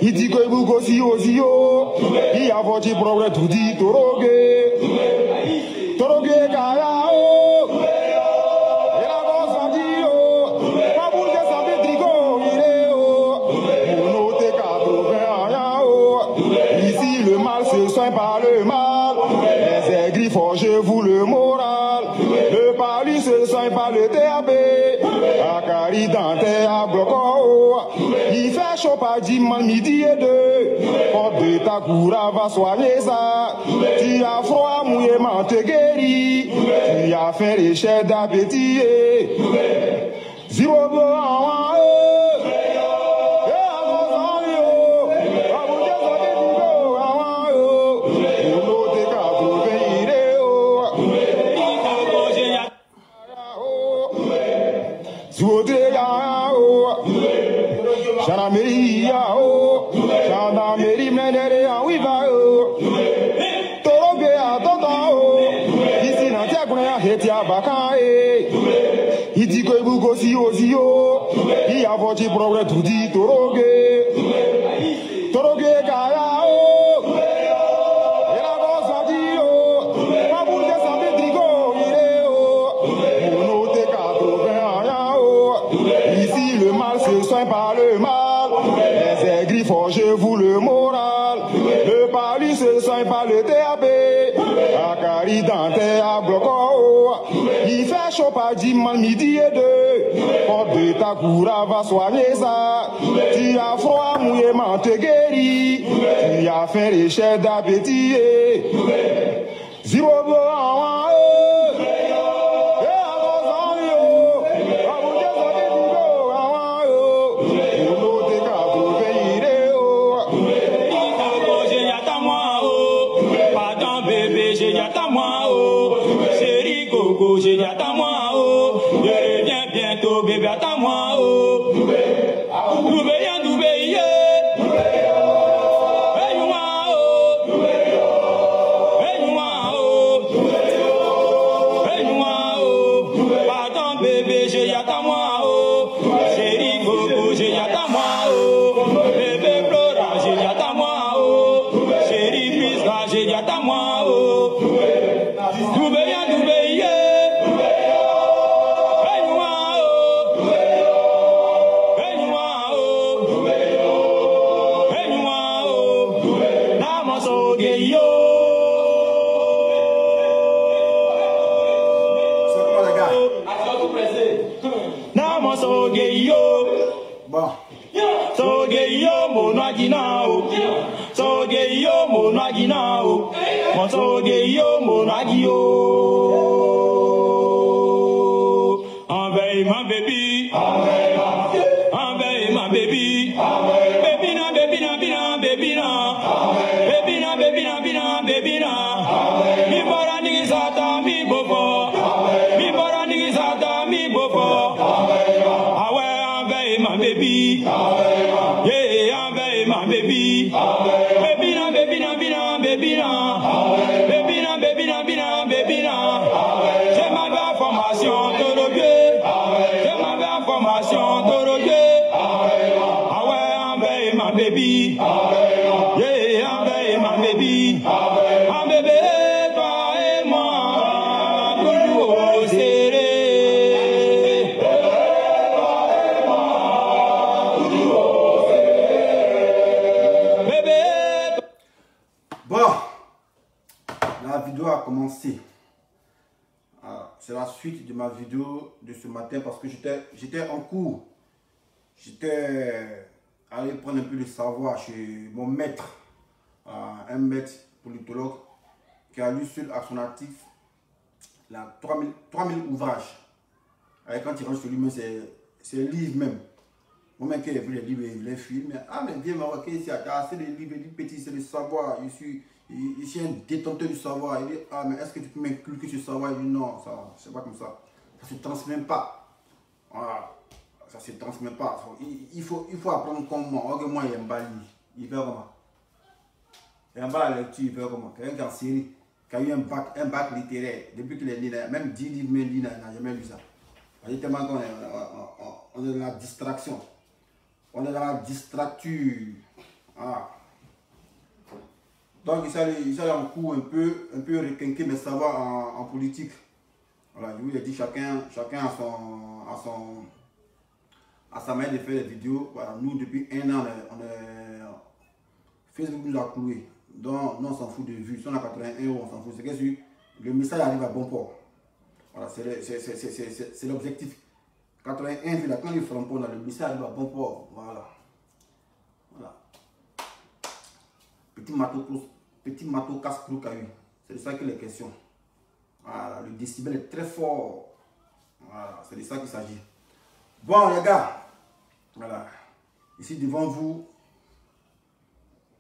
Il dit que vous aussi, il y a votre progrès tout dit, Torogue, Kaya, et la gosse a dit, pas pour que ça fait tricot, il est, pour noter 81, ici le mal se soigne par le mal, les aigris forgent vous le moral, le palu se soigne par le TAB, Akari Dante à Bloco, il fait chaud pas dimanche midi et deux, porte de ta coura va soigner ça, tu as froid mouillé te guéri, tu as fait les chefs d'appétit, zéro blanc, il dit que vous aussi, il y a votre progrès tout dit, Torogue, Kaya, et la gosse a dit, pas pour que ça fait tricot, il est, pour noter 81, ici le mal se soigne par le mal, les aigris forgent vous le moral, le palu se soigne par le TAB, Akari Dante à Bloco, il fait chaud pas dimanche midi et deux, porte de ta coura va soigner ça, tu as froid mouillé te guéri, tu as fait les chefs d'appétit, zéro blanc, j'ai dit attends-moi, oh, je reviens bientôt, bébé, attends-moi, oh, Doubéyan, Doubéyé, Aïe-moi, oh, Aïe-moi, oh, Aïe-moi, oh, pardon, bébé, j'ai dit attends-moi, oh, chéri, Gogo, j'ai dit attends-moi, oh, bébé, Flora, j'ai dit attends-moi, oh, chéri, Prisca, j'ai dit attends-moi, oh, Doubéyan, Doubéyé. Enveille ma baby, enveille ma baby, baby na, baby na, baby na, baby na, baby na, baby na, baby na, mi bora nigi sata mi bofo, mi bora nigi sata mi bofo, ah ouais enveille ma baby, yeah enveille ma baby, baby na, baby na, baby na, baby na, baby na, baby na, baby na, baby na, j'ai ma belle formation Torogue. Ah ouais, enveille ma baby. Yeah, enveille ma baby. Un bébé, toi et moi, toujours serré. Bébé. Bon, la vidéo a commencé. C'est la suite de ma vidéo de ce matin parce que j'étais en cours. J'étais allé prendre un peu de savoir chez mon maître, un maître politologue qui a lu seul à son actif 3000 ouvrages. Et quand il rentre sur lui-même, c'est un livre même. Moi-même, quand j'ai vu les livres, les films, mais viens Marocain ici, tu as assez de livres, il dit petit, c'est le savoir. Je suis un détenteur du savoir. Il dit, mais est-ce que tu peux m'inculquer ce savoir? Il dit, non, ça c'est pas comme ça. Ça ne se transmet pas. Voilà. ça se transmet pas. Il faut apprendre comme moi. Regarde moi, il y a un bal, il fait comment? Il y a un bal à la lecture, il fait comment? Quelqu'un qui est en série, qui a eu un bac littéraire, depuis qu'il est né, même 10 livres, il n'a jamais lu ça. Tellement qu'on on est dans la distraction. On est dans la distracture. Ah. Donc, il s'est en cours un peu requinqué, mais ça va en politique. Voilà, je vous ai dit, chacun a sa manière de faire des vidéos. Voilà, nous, depuis 1 an, Facebook nous a cloué. Donc, nous, on s'en fout de vues. Si on a 81 €, on s'en fout. C'est que le message arrive à bon port. Voilà, c'est l'objectif. 81 vues, là, quand ils feront le message arrive à bon port. Voilà. Voilà. Petit matos casse-clou caillou. C'est de ça qu'il est question. Voilà, le décibel est très fort. Voilà, c'est de ça qu'il s'agit. Bon, les gars, voilà. Ici devant vous,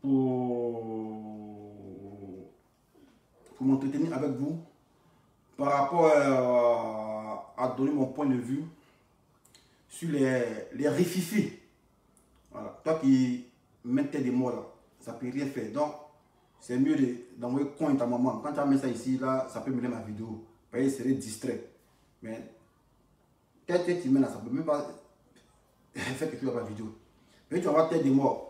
pour m'entretenir avec vous, par rapport à donner mon point de vue sur les rififis. Voilà, toi qui mettais des mots là, ça peut rien faire. Donc, c'est mieux d'envoyer con à ta maman. Quand tu as mis ça ici, là, ça peut mener ma vidéo. Parce qu'il serait distrait. Mais, tête tu mets là, ça peut même pas faire quelque chose dans ma vidéo. Mais tu vas voir tête des morts.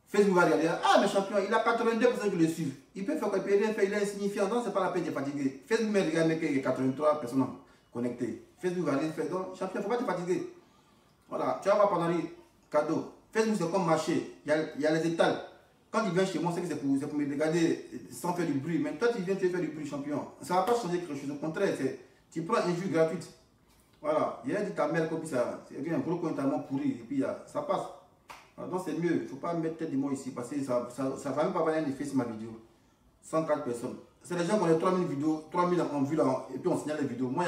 Facebook va regarder, ah mais champion, il a 82% qui le suivent. Il peut faire quoi, il peut rien faire, il est insignifiant, donc c'est pas la peine de fatiguer. Facebook me regarde qu'il y a 83 personnes connectées. Facebook va rien faire, donc champion, il ne faut pas te fatiguer. Voilà, tu vas voir pendant les cadeaux. Facebook c'est comme marché, il y a les étals. Quand il vient chez moi, c'est que c'est pour me regarder sans faire du bruit. Mais toi tu viens, tu faire du bruit, champion. Ça ne va pas changer quelque chose, au contraire, tu prends un jus gratuit. Voilà, il a dit ta mère comme ça, c'est un gros coin tellement pourri, et puis ça passe. Donc c'est mieux, il ne faut pas mettre tête de moi ici parce que ça ne va même pas avoir un effet sur ma vidéo. 104 personnes. C'est les gens qui ont les 3000 vidéos, 3000 en vue là, et puis on signale les vidéos. Moi,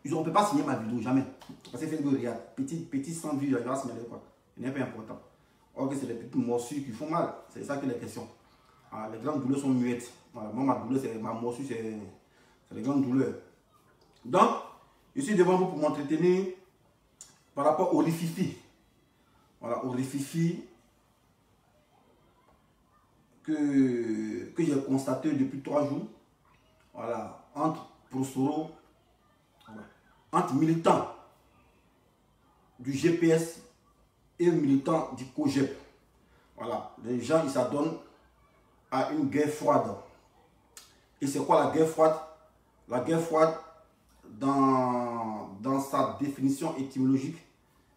on ne peut pas signer ma vidéo, jamais. Parce que Facebook regarde, petit 100 vues, il va signaler quoi. Il n'est pas important. Or que c'est les petites morsures qui font mal, c'est ça qui est la question. Les grandes douleurs sont muettes. Voilà, moi, ma morsure, c'est les grandes douleurs. Donc, je suis devant vous pour m'entretenir par rapport au rififi. Voilà, au rififi que j'ai constaté depuis 3 jours. Voilà, entre Prosoro, entre militants du GPS et militants du COGEP. Voilà, les gens ils s'adonnent à une guerre froide. Et c'est quoi la guerre froide? La guerre froide, dans sa définition étymologique,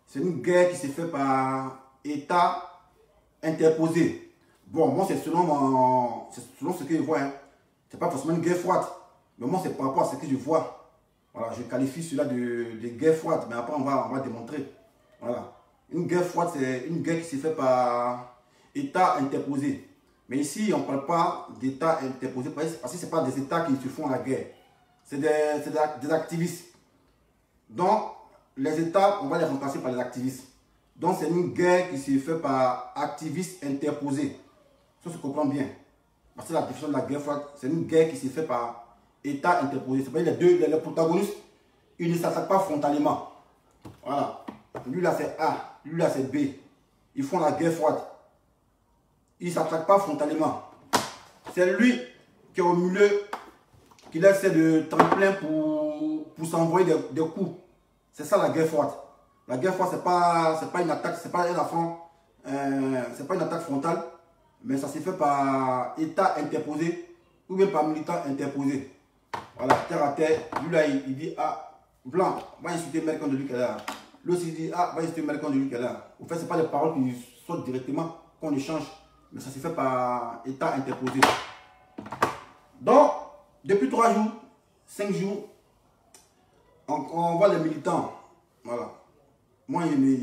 c'est une guerre qui s'est faite par État interposé. Bon, moi, c'est selon ce que je vois. Hein. Ce n'est pas forcément une guerre froide. Mais moi, c'est par rapport à ce que je vois. Voilà, je qualifie cela de guerre froide. Mais après, on va démontrer. Voilà. Une guerre froide, c'est une guerre qui s'est faite par État interposé. Mais ici, on ne parle pas d'État interposé parce que ce n'est pas des États qui se font la guerre. C'est des activistes. Donc, les États, on va les remplacer par les activistes. Donc, c'est une guerre qui se fait par activistes interposés. Ça se comprend bien. Parce que la définition de la guerre froide, c'est une guerre qui se fait par État interposé. C'est-à-dire les protagonistes, ils ne s'attaquent pas frontalement. Voilà. Lui là, c'est A. Lui là, c'est B. Ils font la guerre froide. Ils ne s'attaquent pas frontalement. C'est lui qui est au milieu, qui laisse de tremplin pour s'envoyer des coups. C'est ça la guerre froide. La guerre froide, c'est pas une attaque, c'est pas un affront, c'est pas une attaque frontale, mais ça s'est fait par État interposé ou bien par militant interposé. Voilà, terre à terre. Lui là, il dit ah, blanc, va insulter Mercon de lui qu'elle est là. L'autre il dit ah, va insulter Mercon de lui qu'elle est là. Au fait, c'est pas les paroles qui sortent directement qu'on échange, mais ça s'est fait par État interposé. Donc, depuis 3 jours, 5 jours, on voit les militants. Voilà. Moi, je ne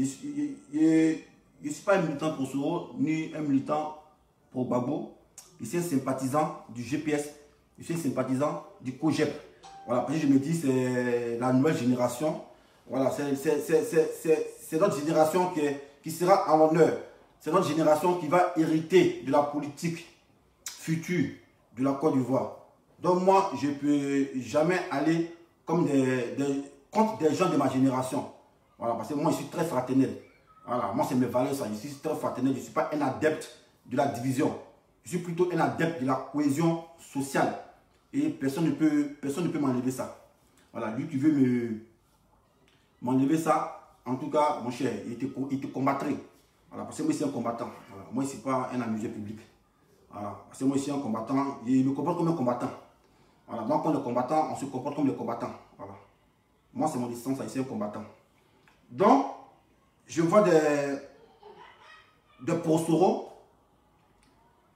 suis pas un militant pour Soro, ni un militant pour Gbagbo. Je suis un sympathisant du GPS. Je suis un sympathisant du COGEP. Voilà. Parce que je me dis, c'est la nouvelle génération. Voilà. C'est notre génération qui sera en l'honneur. C'est notre génération qui va hériter de la politique future de la Côte d'Ivoire. Donc moi, je ne peux jamais aller comme contre des gens de ma génération. Voilà, parce que moi, je suis très fraternel. Voilà, moi, c'est mes valeurs, ça. Je suis très fraternel. Je ne suis pas un adepte de la division. Je suis plutôt un adepte de la cohésion sociale. Et personne ne peut m'enlever ça. Voilà, lui qui veut m'enlever ça, en tout cas, mon cher, il te combattrait. Voilà, parce que moi, je suis un combattant. Voilà, moi, je ne suis pas un amusé public. Voilà, parce que moi, je suis un combattant. Je me comporte comme un combattant. Voilà, donc, quand on est combattant, on se comporte comme des combattants. Voilà. Moi, c'est mon distance, je suis un combattant. Donc, je vois des postoro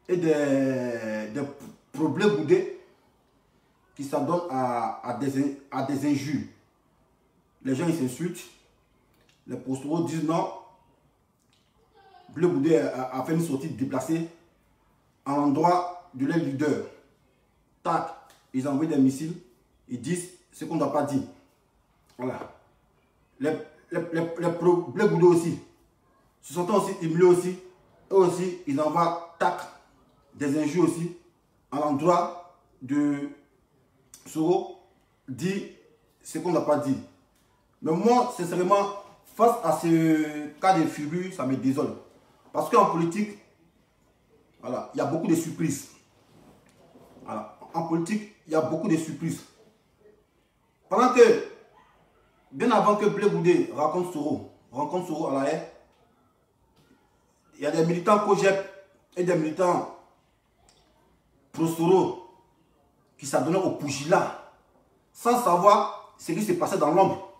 et des problèmes boudés qui s'adonnent à des injures. Les gens, ils s'insultent. Les postoro disent non. Bleu Boudé a fait une sortie déplacée à l'endroit de leur leader. Tac, ils envoient des missiles. Ils disent ce qu'on ne doit pas dire. Voilà. Les Bleu Boudé aussi se sentent aussi humiliés aussi. Eux aussi, ils envoient tac, des injures aussi à l'endroit de Soro, dit ce qu'on n'a pas dit. Mais moi, sincèrement, face à ce cas de figure, ça me désole. Parce qu'en politique, voilà, il y a beaucoup de surprises. Voilà. En politique, il y a beaucoup de surprises. Pendant que, bien avant que Bleu Boudé rencontre Soro à la haie, il y a des militants COGEP et des militants pro-Soro qui s'adonnaient au pugilat sans savoir ce qui se passait dans l'ombre.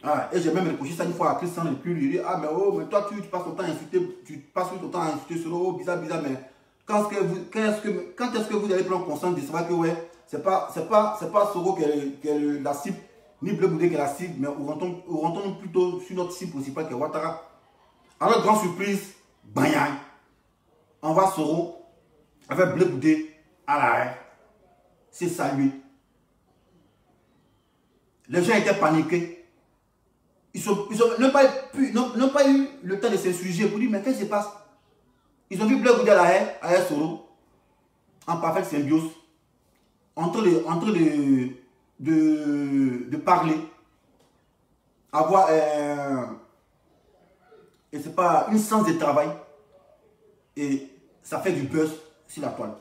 Ah, et j'ai même reproché ça une fois à Christian et puis lui dit ah mais oh mais toi tu passes ton temps à insulter Soro, bizarre, mais quand est-ce que vous allez prendre conscience de savoir que ouais, c'est pas Soro qui est la cible, ni Bleu Boudé qui est la cible, mais on rentre plutôt sur notre cible principale qui est Ouattara. Alors grande surprise, bang, on va Soro avec Bleu Boudé à la haie. C'est salué. Les gens étaient paniqués. Ils n'ont pas eu le temps de s'insurger pour dire mais qu'est-ce qui se passe? Ils ont vu Bleu Boudé à la haie, à Soro, en parfaite symbiose, en train de parler, avoir et c'est pas une sens de travail et ça fait du buzz sur la toile.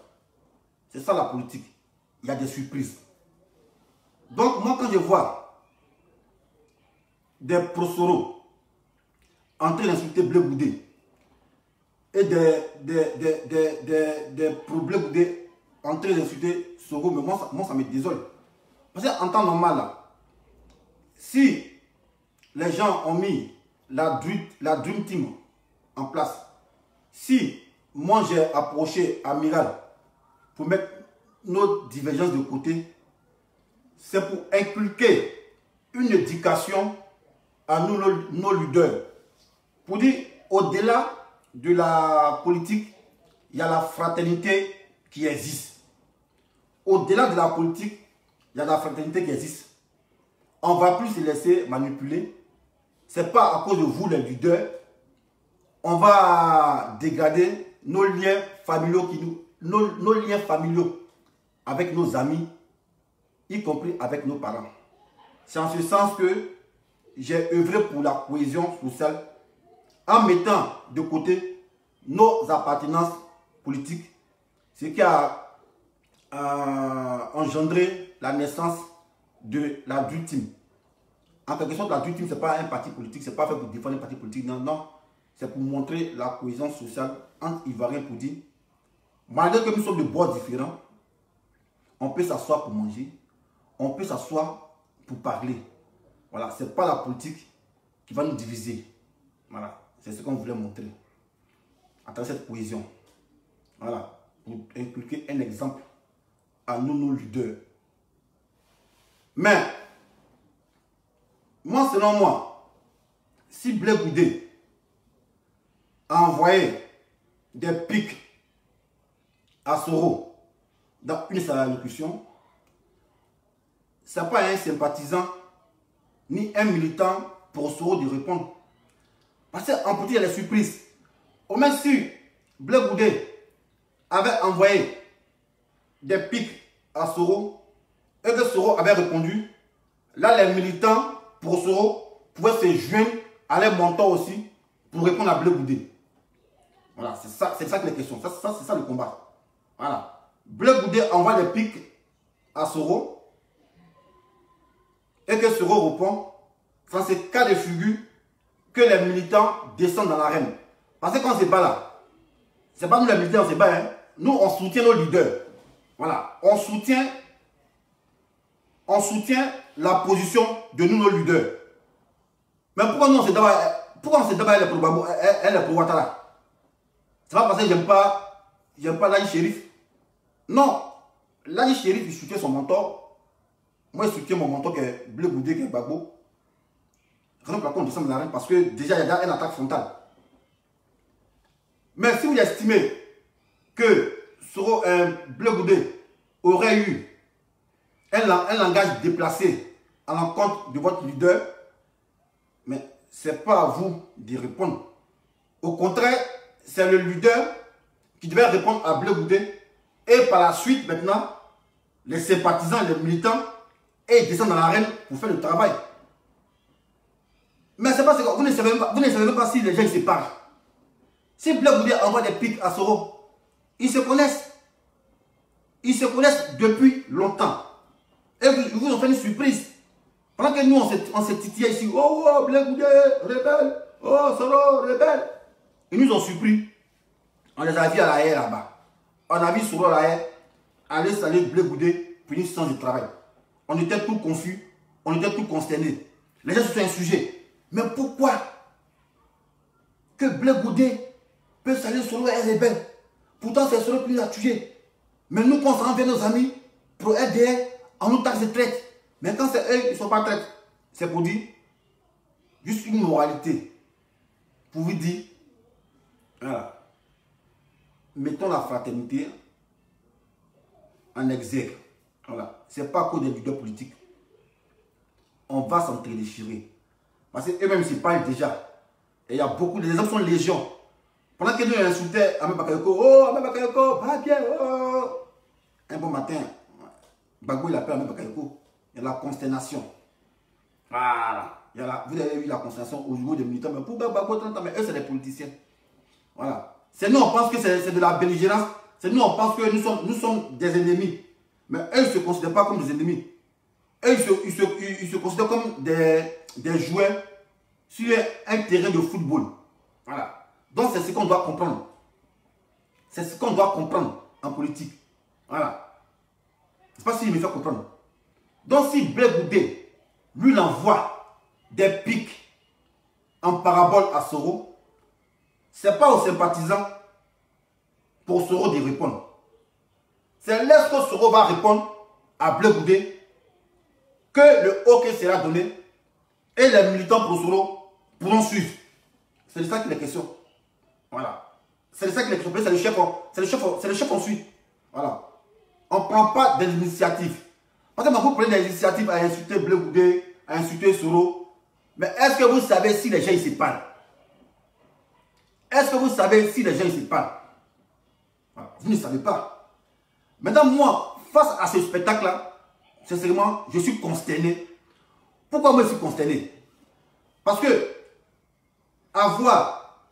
C'est ça la politique. Il y a des surprises. Donc moi quand je vois des pro-Soro en train d'insulter Bleu Boudé et des pro-Bleu Boudé en train d'insulter Soro, mais moi ça me désole. Parce qu'en temps normal, là, si les gens ont mis la Dream Team en place, si moi j'ai approché Amiral pour mettre nos divergences de côté, c'est pour inculquer une éducation à nos leaders. Pour dire, au-delà de la politique, il y a la fraternité qui existe. Au-delà de la politique, il y a la fraternité qui existe. On ne va plus se laisser manipuler. Ce n'est pas à cause de vous, les leaders. On va dégrader nos liens familiaux, nos liens familiaux avec nos amis, y compris avec nos parents. C'est en ce sens que j'ai œuvré pour la cohésion sociale en mettant de côté nos appartenances politiques, ce qui a engendré la naissance de la Dream Team. En quelque sorte, la Dream Team, ce n'est pas un parti politique, ce n'est pas fait pour défendre un parti politique, non, non. C'est pour montrer la cohésion sociale entre Ivoiriens pour dire, malgré que nous sommes de bords différents, on peut s'asseoir pour manger, on peut s'asseoir pour parler. Voilà, ce n'est pas la politique qui va nous diviser. Voilà, c'est ce qu'on voulait montrer à travers cette cohésion. Voilà, pour inculquer un exemple à nos leaders. Mais, moi, selon moi, si Bleu Boudé a envoyé des pics à Soro dans une seule allocution, ce n'est pas un sympathisant ni un militant pour Soro de répondre. Parce qu'en politique, il y a des surprises. Au moins si Bleu Boudé avait envoyé des pics à Soro et que Soro avait répondu, là les militants pour Soro pouvaient se joindre à leur mentor aussi pour répondre à Blé Goudé. Voilà, c'est ça que les questions. C'est ça le combat. Voilà. Blé Goudé envoie des pics à Soro et que Soro répond dans ces cas de figure que les militants descendent dans l'arène. Parce que quand on se bat là, c'est pas nous les militants, on se bat. Hein. Nous, on soutient nos leaders. Voilà. On soutient la position de nous, nos leaders. Mais pourquoi nous, on se débat elle est pour Ouattara? C'est pas parce que j'aime pas Laye Chérif. Non. Laye Chérif, il soutient son mentor. Moi, je soutiens mon mentor qui est Blé Goudé, qui est Gbagbo. Raison pour laquelle on descend de l'arène, parce que déjà, il y a une attaque frontale. Mais si vous estimez que Blé Goudé aurait eu un langage déplacé à l'encontre de votre leader, mais ce n'est pas à vous d'y répondre. Au contraire, c'est le leader qui devait répondre à Blé Goudé. Et par la suite, maintenant, les sympathisants, les militants, et ils descendent dans l'arène pour faire le travail. Mais c'est pas ce que vous ne savez même pas si les gens se parlent. Si Blé Goudé envoie des pics à Soro, ils se connaissent. Ils se connaissent depuis longtemps. Et ils vous ont fait une surprise. Pendant que nous, on s'est titillé ici. Oh, oh, Blé Goudé, rebelle. Oh, Soro, rebelle. Ils nous ont surpris. On les a vus à la haie là-bas. On a vu Soro à la haie aller saluer Blé Goudé pour une séance de travail. On était tout confus. On était tout consternés. Les gens se sont insurgés. Mais pourquoi que Blé Goudé peut saluer Soro et rebelle? Pourtant, c'est Soro qui nous a tués. Mais nous, quand on s'en vient nos amis pour aider, on nous taxe de traite. Mais quand c'est eux, ils ne sont pas traites. C'est pour dire juste une moralité. Pour vous dire, voilà, mettons la fraternité en exergue. Voilà. Ce n'est pas à cause des leaders politiques. On va s'entre-déchirer. Parce qu'eux-mêmes, ils se parlent déjà. Et il y a beaucoup, les exemples sont légion. Pendant que nous insultaient Ahmed Bakayoko, oh, Ahmed Bakayoko, pas bien, oh. Un bon matin, Gbagbo, il appelle Ahmed Bakayoko. Il y a la consternation. Voilà. Vous avez vu la consternation au niveau des militants. Mais pour Gbagbo, 30 ans, mais eux, c'est des politiciens. Voilà. C'est nous, on pense que c'est de la belligérance. C'est nous, on pense que nous sommes des ennemis. Mais eux, ils ne se considèrent pas comme des ennemis. Eux, ils se considèrent comme des joueurs sur un terrain de football. Voilà. Donc, c'est ce qu'on doit comprendre. C'est ce qu'on doit comprendre en politique. Voilà. Je ne sais pas s'il me fait comprendre. Donc, si Blé Goudé lui envoie des pics en parabole à Soro, ce n'est pas aux sympathisants pour Soro de répondre. C'est lorsque Soro va répondre à Blé Goudé que le OK sera donné et les militants pour Soro pourront suivre. C'est de ça qu'il est question. Voilà. C'est de ça qu'il est question. C'est le chef qu'on suit. Voilà. On ne prend pas des initiatives. Parce que vous prenez des initiatives à insulter Blé Goudé, à insulter Soro. Mais est-ce que vous savez si les gens ils se parlent? Est-ce que vous savez si les gens ils se parlent? Voilà. Vous ne savez pas. Maintenant, moi, face à ce spectacle-là, sincèrement, je suis consterné. Pourquoi moi je suis consterné? Parce que avoir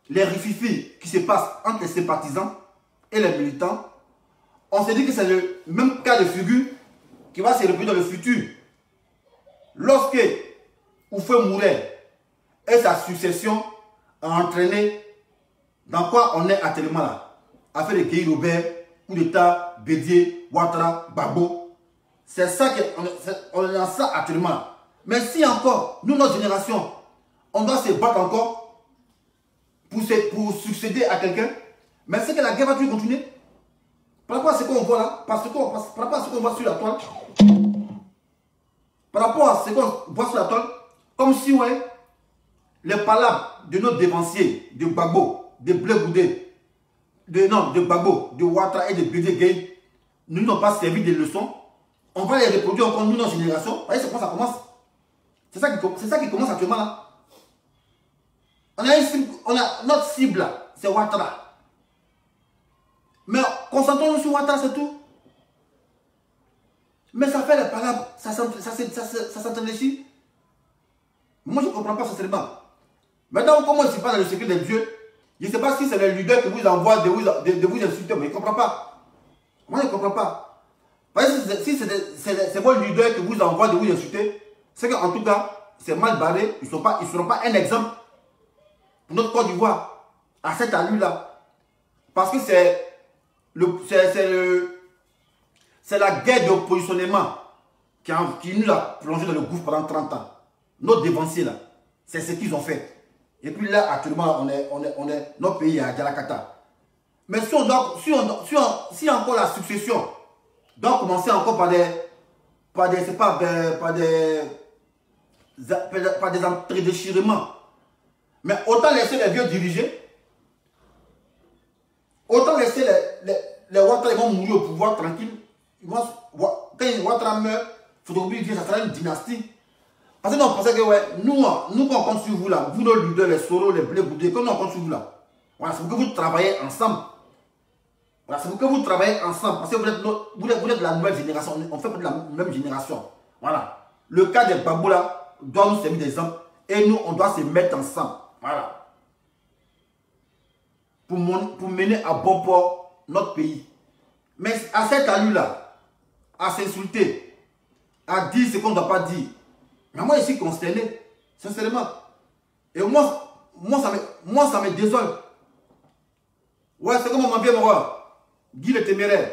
les rififis qui se passent entre les sympathisants et les militants, on se dit que c'est le même cas de figure qui va se reproduire dans le futur. Lorsque Oufé Mouré et sa succession ont entraîné dans quoi on est actuellement là, affaire de Guy Robert, coup d'État, Bédié, Ouattara, Gbagbo, c'est ça qu'on est dans ça actuellement. Mais si encore, nous, notre génération, on doit se battre encore pour succéder à quelqu'un, mais c'est que la guerre va toujours continuer. Par rapport à ce qu'on voit là, par rapport à ce qu'on voit sur la toile, par rapport à ce qu'on voit sur la toile, comme si, ouais, les palabres de nos dévanciers, de Gbagbo, de Blé Goudé, de Gbagbo, de Ouattara et de Bédié Gueye, ne nous ont pas servi de leçons. On va les reproduire encore, nous, notre génération. Vous voyez, c'est comment ça commence. C'est ça qui commence actuellement là. On a notre cible, c'est Ouattara. Mais concentrons-nous sur Ouattara, c'est tout. Mais ça fait les palabres, ça s'entend ici. Moi, je ne comprends pas sincèrement. Maintenant, comment je ne suis pas dans le secret de Dieu, je ne sais pas si c'est le leader qui vous envoie de vous insulter, mais je ne comprends pas. Moi, je ne comprends pas. Parce que si c'est votre leader qui vous envoie de vous insulter, c'est qu'en tout cas, c'est mal barré. Ils ne seront pas un exemple pour notre Côte d'Ivoire à cette allure-là. Parce que c'est la guerre de positionnement qui nous a plongé dans le gouffre pendant 30 ans. Nos dévanciers là, c'est ce qu'ils ont fait. Et puis là, actuellement, notre pays est à Djalakata. Mais si encore la succession doit commencer encore par des entredéchirements, mais autant laisser les vieux diriger, autant laisser les Ouattara, ils vont mourir au pouvoir tranquille. Quand Ouattara meurt, il faut oublier que ça sera une dynastie. Parce que nous, on pensait que ouais, nous quand on compte sur vous là, vous nos leaders, les Soro, les Blé Goudé, quand nous on compte sur vous là, voilà, c'est pour que vous travaillez ensemble. Voilà, c'est pour que vous travaillez ensemble. Parce que vous êtes de la nouvelle génération, on fait partie de la même génération. Voilà. Le cas des Babou là doit nous servir d'exemple. Et nous, on doit se mettre ensemble. Voilà. Pour mener à bon port notre pays. Mais à cette allure-là, à s'insulter, à dire ce qu'on ne doit pas dire, mais moi, je suis consterné, sincèrement. Et moi, ça me désole. Ouais, c'est comme on m'a dit, Guy le Téméraire.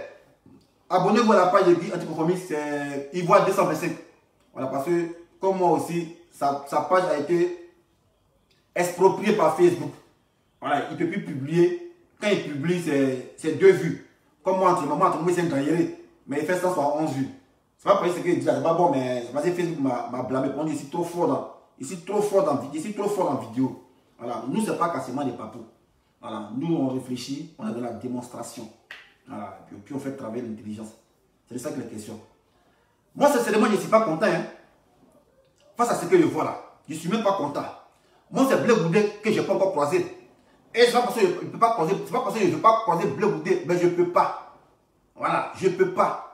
Abonnez-vous à la page de Guy Anticonformiste, c'est Ivoire 225. Voilà, parce que, comme moi aussi, sa page a été expropriée par Facebook. Voilà, il ne peut plus publier. Quand il publie, c'est 2 vues. Comme moi, entre moi, c'est un gagnéré. Mais il fait ça sur 11 vues. C'est pas parce que dit c'est pas bon, mais c'est parce que Facebook m'a blâmé pour dire ici trop fort dans vidéo. Voilà, nous c'est pas quasiment des papous. Voilà, nous on réfléchit, on a de la démonstration. Voilà, et puis on fait travailler l'intelligence. C'est de ça que les questions. Moi sincèrement je ne suis pas content hein, face à ce que je vois là. Je ne suis même pas content. Moi c'est Blé Goudé que je n'ai pas encore croisé. Et c'est pas parce que je ne peux pas croiser, c'est pas parce que je ne veux pas croiser Blé Goudé, mais je ne peux pas. Voilà, je ne peux pas.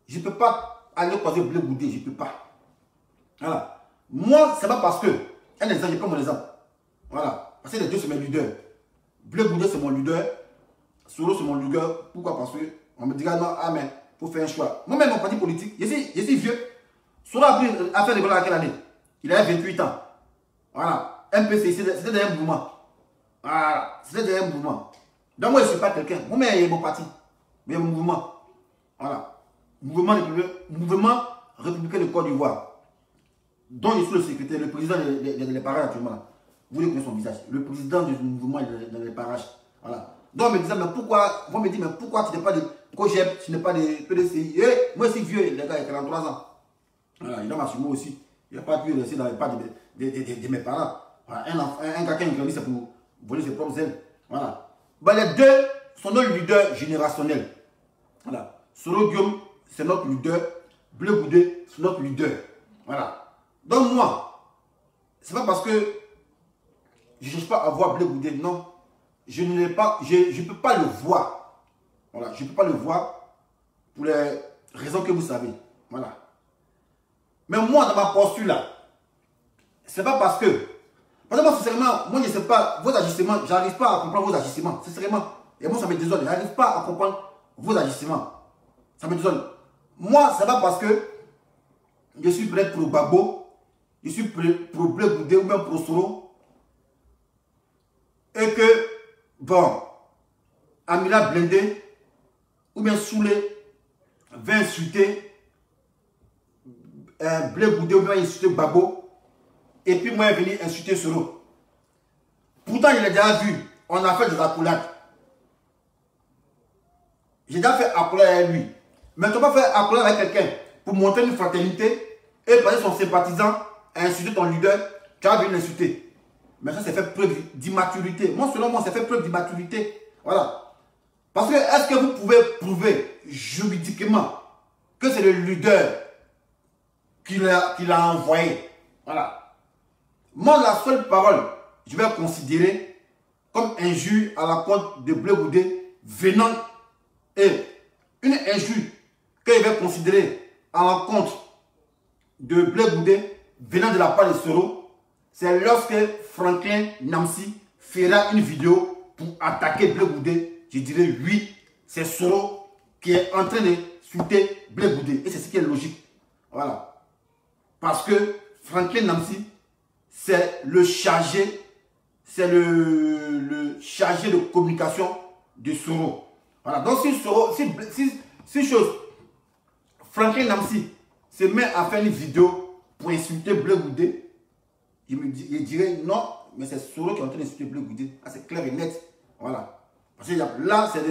Je ne peux pas aller croiser Blé Goudé, je ne peux pas. Voilà. Moi, c'est pas parce que, un exemple, je prends mon exemple. Voilà. Parce que les deux, c'est mes leaders. Blé Goudé, c'est mon leader. Soro, c'est mon leader. Pourquoi? Parce qu'on me dira non, ah, mais il faut faire un choix. Moi-même, mon parti politique, je suis vieux. Soro a fait des à quelle année? Il avait 28 ans. Voilà. MPC, c'était un mouvement. Voilà. C'était un mouvement. Donc, moi, je ne suis pas quelqu'un. Moi-même, il y a mon parti. Mais il y a mon mouvement. Voilà. Mouvement républicain de Côte d'Ivoire, dont je suis le secrétaire, le président des parages actuellement. Vous voulez connaître son visage. Le président du mouvement des parages. Voilà. Donc, on me disait, mais pourquoi, vous me dites, mais pourquoi tu n'es pas de COGEP, tu n'es pas de PDCI? Moi, je suis vieux, les gars, il y a 43 ans. Voilà, il a m'assumer aussi. Il n'a pas pu rester dans les pas de mes parents. Voilà. Un gars qui a grandi, c'est pour voler ses propres ailes. Voilà. Ben, les deux sont nos leaders générationnels. Voilà. Soro Guillaume, c'est notre leader. Blé Goudé, c'est notre leader. Voilà. Donc moi, c'est pas parce que je ne cherche pas à voir Blé Goudé, non. Je ne peux pas le voir. Voilà, je ne peux pas le voir pour les raisons que vous savez. Voilà. Mais moi, dans ma posture là, c'est pas parce que moi, sincèrement, moi je ne sais pas, vos agissements, j'arrive pas à comprendre vos agissements, sincèrement. Et moi, ça me désole, j'arrive pas à comprendre vos agissements. Ça me désole. Moi, c'est pas parce que je suis prêt pour Babo, je suis prêt pour Blé Goudé ou même pour Soro, et que, bon, Amila Blindé ou bien Soulé va insulter Blé Goudé ou bien insulter Babo, et puis moi, je vais venir insulter Soro. Pourtant, je l'ai déjà vu, on a fait des accolades. J'ai déjà fait accolade avec lui. Mais tu ne peux pas faire accolade avec quelqu'un pour montrer une fraternité et passer son sympathisant à insulter ton leader, tu vas venir l'insulter. Mais ça, c'est fait preuve d'immaturité. Moi, selon moi, c'est fait preuve d'immaturité. Voilà. Parce que, est-ce que vous pouvez prouver juridiquement que c'est le leader qui l'a envoyé? Voilà. Moi, la seule parole, je vais considérer comme injure à l'encontre de Blé Goudé venant et une injure que je vais considérer à l'encontre de Blé Goudé venant de la part de Soro, c'est lorsque Franklin Namsi fera une vidéo pour attaquer Blé Goudé. Je dirais oui, c'est Soro qui est en train de souter Blé Goudé. Et c'est ce qui est logique. Voilà. Parce que Franklin Namsi, c'est le chargé, le chargé de communication de Soro. Voilà. Donc si Soro, si chose, Franklin Namsi se met à faire une vidéo pour insulter Blé Goudé, je dirais non, mais c'est Soro qui est en train d'insulter Blé Goudé. Ah, c'est clair et net. Voilà. Parce que là, c'est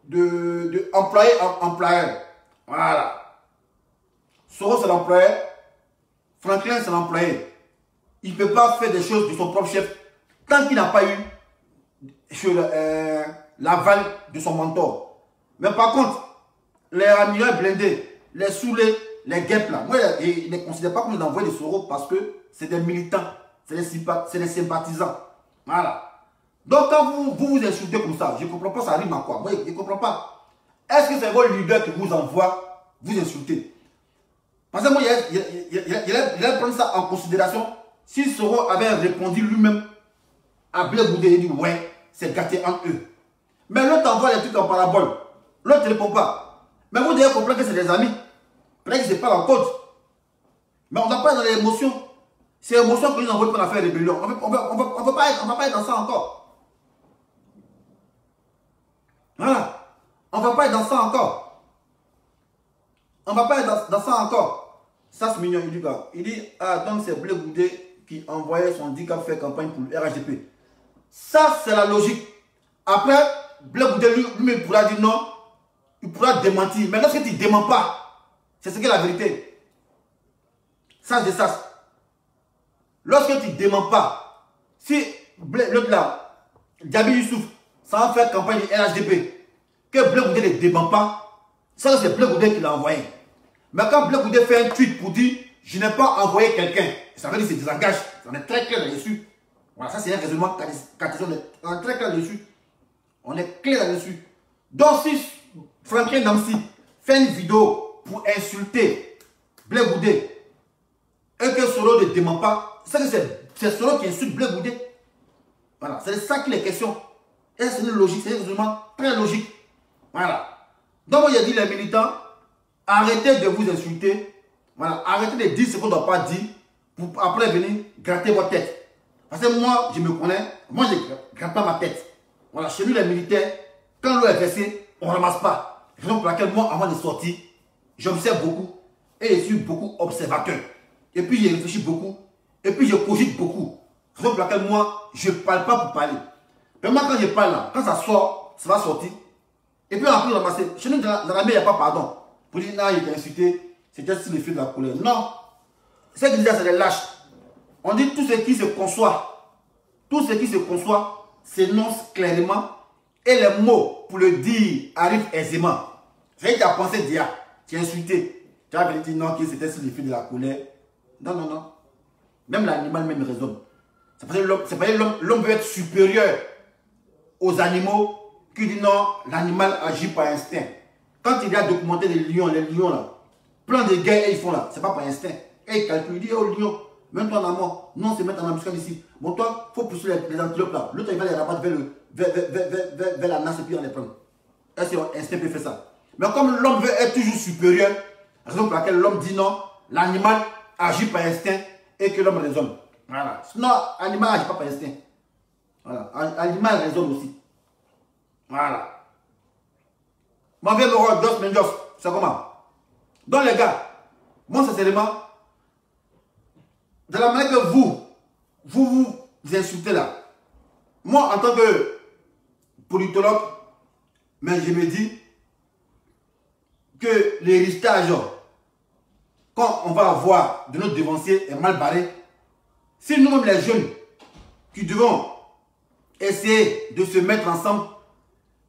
de employé à employeur. Voilà. Soro, c'est l'employeur. Franklin, c'est l'employé. Il ne peut pas faire des choses de son propre chef tant qu'il n'a pas eu l'aval de son mentor. Mais par contre, les ramilleurs blindés, les saoulés, les guêpes là, moi, ils ne les considèrent pas comme des envoyés de Soro parce que c'est des militants, c'est des sympathisants. Voilà. Donc quand vous insultez comme ça, je ne comprends pas, ça rime à quoi? Moi, je ne comprends pas. Est-ce que c'est votre leader qui vous envoie vous insulter? Parce que moi, il a pris ça en considération. Si Soro avait répondu lui-même à Blé Goudé, il dit ouais, c'est gâté entre eux. Mais l'autre envoie les trucs en parabole. L'autre ne répond pas. Mais vous devez comprendre que c'est des amis. Peut-être qu'ils ne se parlent en code. Mais on ne va pas dans l'émotion. C'est l'émotion que nous envoie pour faire rébellion. On ne va pas être dans ça encore. Voilà. On ne va pas être dans ça encore. On ne va pas être dans ça encore. Ça, c'est mignon. Il dit, ah, donc c'est Blé Goudé qui envoyait son handicap faire campagne pour le RHDP. Ça, c'est la logique. Après, Blé Goudé lui il pourra dire non. Il pourra démentir. Mais lorsque tu ne déments pas, c'est ce qui est la vérité. Ça, c'est ça. Lorsque tu ne déments pas, si l'autre là, Djabi Youssouf, ça va faire campagne du RHDP, que Blé Goudé ne dément pas, ça c'est Blé Goudé qui l'a envoyé. Mais quand Blé Goudé fait un tweet pour dire je n'ai pas envoyé quelqu'un, ça veut dire qu'il se désengage. On est très clair là-dessus. Voilà, ça c'est un raisonnement cartésien. On est très clair là-dessus. On est clair là-dessus. Donc si Franklin Namsi fait une vidéo pour insulter Blé Goudé et que Soro ne dément pas, c'est Soro qui insulte Blé Goudé. Voilà, c'est ça qui est question. Et c'est une logique, c'est un raisonnement très logique. Voilà. Donc moi j'ai dit les militants, arrêtez de vous insulter. Voilà, arrêtez de dire ce qu'on ne doit pas dire pour après venir gratter votre tête. Parce que moi, je me connais, moi je ne gratte pas ma tête. Voilà, chez nous les militaires, quand l'eau est versée, on ne ramasse pas. Raison pour laquelle moi, avant de sortir, j'observe beaucoup et je suis beaucoup observateur. Et puis je réfléchis beaucoup et puis je cogite beaucoup. Raison pour laquelle moi, je ne parle pas pour parler. Mais moi, quand je parle là, quand ça sort, ça va sortir. Et puis on a pu ramasser. Chez nous, dans l'armée, il n'y a pas pardon. Pour dire, non, il était insulté, c'était sur le feu de la colère. Non. Ce qu'ils disent, c'est des lâches. On dit tout ce qui se conçoit. Tout ce qui se conçoit s'énonce clairement. Et les mots pour le dire arrivent aisément. C'est que tu as pensé dire, tu as insulté. Tu as dit non, que c'était sur le feu de la colère. Non, non, non. Même l'animal même raisonne. C'est parce que l'homme veut être supérieur aux animaux qui dit non, l'animal agit par instinct. Quand il y a documenté les lions là, plein de guerres ils font là, c'est pas par instinct. Et ils calculent, ils disent oh lion, mets-toi en mort. Non, c'est mettre en embuscade ici. Bon, toi, il faut pousser les antilopes là. L'autre, il va les rabattre vers la nasse et puis on les prend. Est-ce que l'instinct peut faire ça? Mais comme l'homme veut être toujours supérieur, raison pour laquelle l'homme dit non, l'animal agit par instinct et que l'homme raisonne. Voilà. Sinon, l'animal n'agit pas par instinct. Voilà. L'animal raisonne aussi. Voilà. Moi, viens me voir, Dos Mendos. C'est comment? Donc, les gars, moi, sincèrement, de la manière que vous insultez là, moi, en tant que politologue, mais je me dis que l'héritage, quand on va avoir de notre devancier est mal barré, si nous-mêmes les jeunes qui devons essayer de se mettre ensemble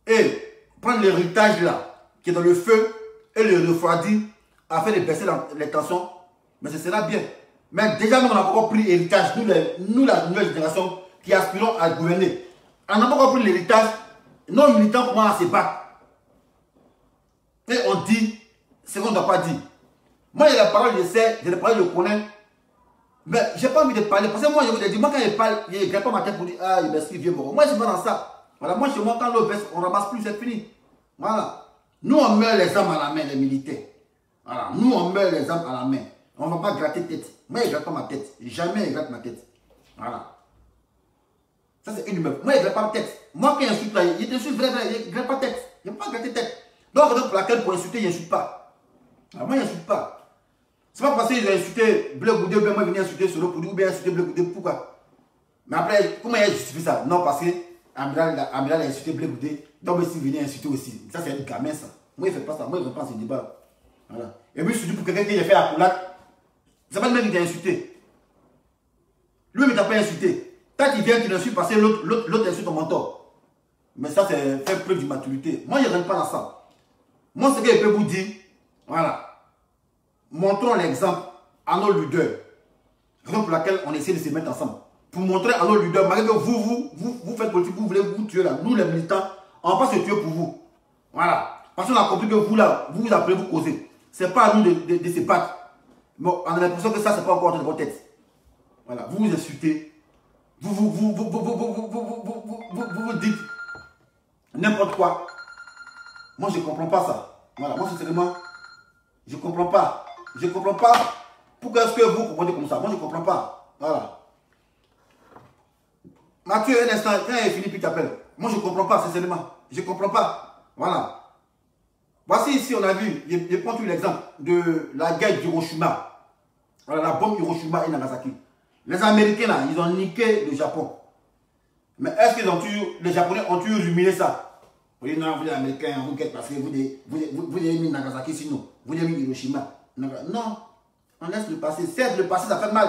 et prendre l'héritage là, qui est dans le feu, et le refroidir afin de baisser les tensions, mais ce sera bien. Mais déjà, nous, on n'a pas encore pris l'héritage, nous, la nouvelle génération qui aspirons à gouverner. On n'a pas encore pris l'héritage, nos militants commencent à se battre. Et on dit ce qu'on ne doit pas dire. Moi, il y a les paroles, je sais, j'ai les paroles, je connais. Mais j'ai pas envie de parler. Parce que moi, je vous ai dit, moi, quand je parle, je ne gratte pas ma tête pour dire, ah, il est vieux. Moi, je suis pas dans ça. Voilà, moi, chez moi, quand l'eau baisse, on ramasse plus, c'est fini. Voilà. Nous, on meurt les armes à la main, les militaires. Voilà. Nous, on meurt les armes à la main. On ne va pas gratter tête. Moi, je ne gratte pas ma tête. Jamais je gratte ma tête. Voilà. Ça, c'est une meuf. Moi, je ne gratte pas ma tête. Moi, quand j'insulte là, il t'insulte vrai, je ne gratte pas tête. Je ne peux pas gratter tête. Donc, pour laquelle, pour insulter, je n'insulte pas. Alors, moi, je n'insulte pas. C'est pas parce que j'ai insulté Bleu Goudé, ou bien moi, je viens insulter Solo pour dire, ou bien insulter Bleu Goudé, pourquoi? Mais après, comment il a justifié ça? Non, parce que Amiral a insulté Bleu Goudé, donc il vient insulter aussi. Ça, c'est un gamin, ça. Moi, il ne fait pas ça. Moi, il ne fait pas ce débat. Voilà. Et puis, surtout pour quelqu'un qui a fait la coulade, c'est pas le mec qui t'a insulté. Lui, il ne t'a pas insulté. Quand il vient, tu l'insultes parce que l'autre insulte ton mentor. Mais ça, c'est faire preuve d'immaturité. Moi, je ne rentre pas dans ça. Moi, ce que je peux vous dire, voilà. Montrons l'exemple à nos leaders. Raison pour laquelle on essaie de se mettre ensemble. Pour montrer à nos leaders, malgré que vous faites politique, vous voulez vous tuer là. Nous, les militants, on va pas se tuer pour vous. Voilà. Parce qu'on a compris que vous là, vous appelez, vous causez. C'est pas à nous de se battre. Mais on a l'impression que ça, c'est pas encore dans votre tête. Voilà. Vous vous insultez. Vous dites n'importe quoi. Moi, je ne comprends pas ça. Voilà. Moi, sincèrement, je ne comprends pas. Je ne comprends pas pourquoi est-ce que vous comprenez comme ça. Moi, je ne comprends pas. Voilà. Mathieu, un instant, quand il est fini, puis t'appelles. Moi, je ne comprends pas, sincèrement. Je ne comprends pas. Voilà. Voici ici, on a vu, je prends tout l'exemple de la guerre d'Hiroshima. Voilà, la bombe Hiroshima et Nagasaki. Les Américains, là, ils ont niqué le Japon. Mais est-ce que les Japonais ont tué ruminé ça? Vous dites non, vous les Américains, vous guettez parce que vous avez mis Nagasaki sinon. Vous avez mis Hiroshima. Non, on laisse le passé. Certes, le passé, ça fait mal.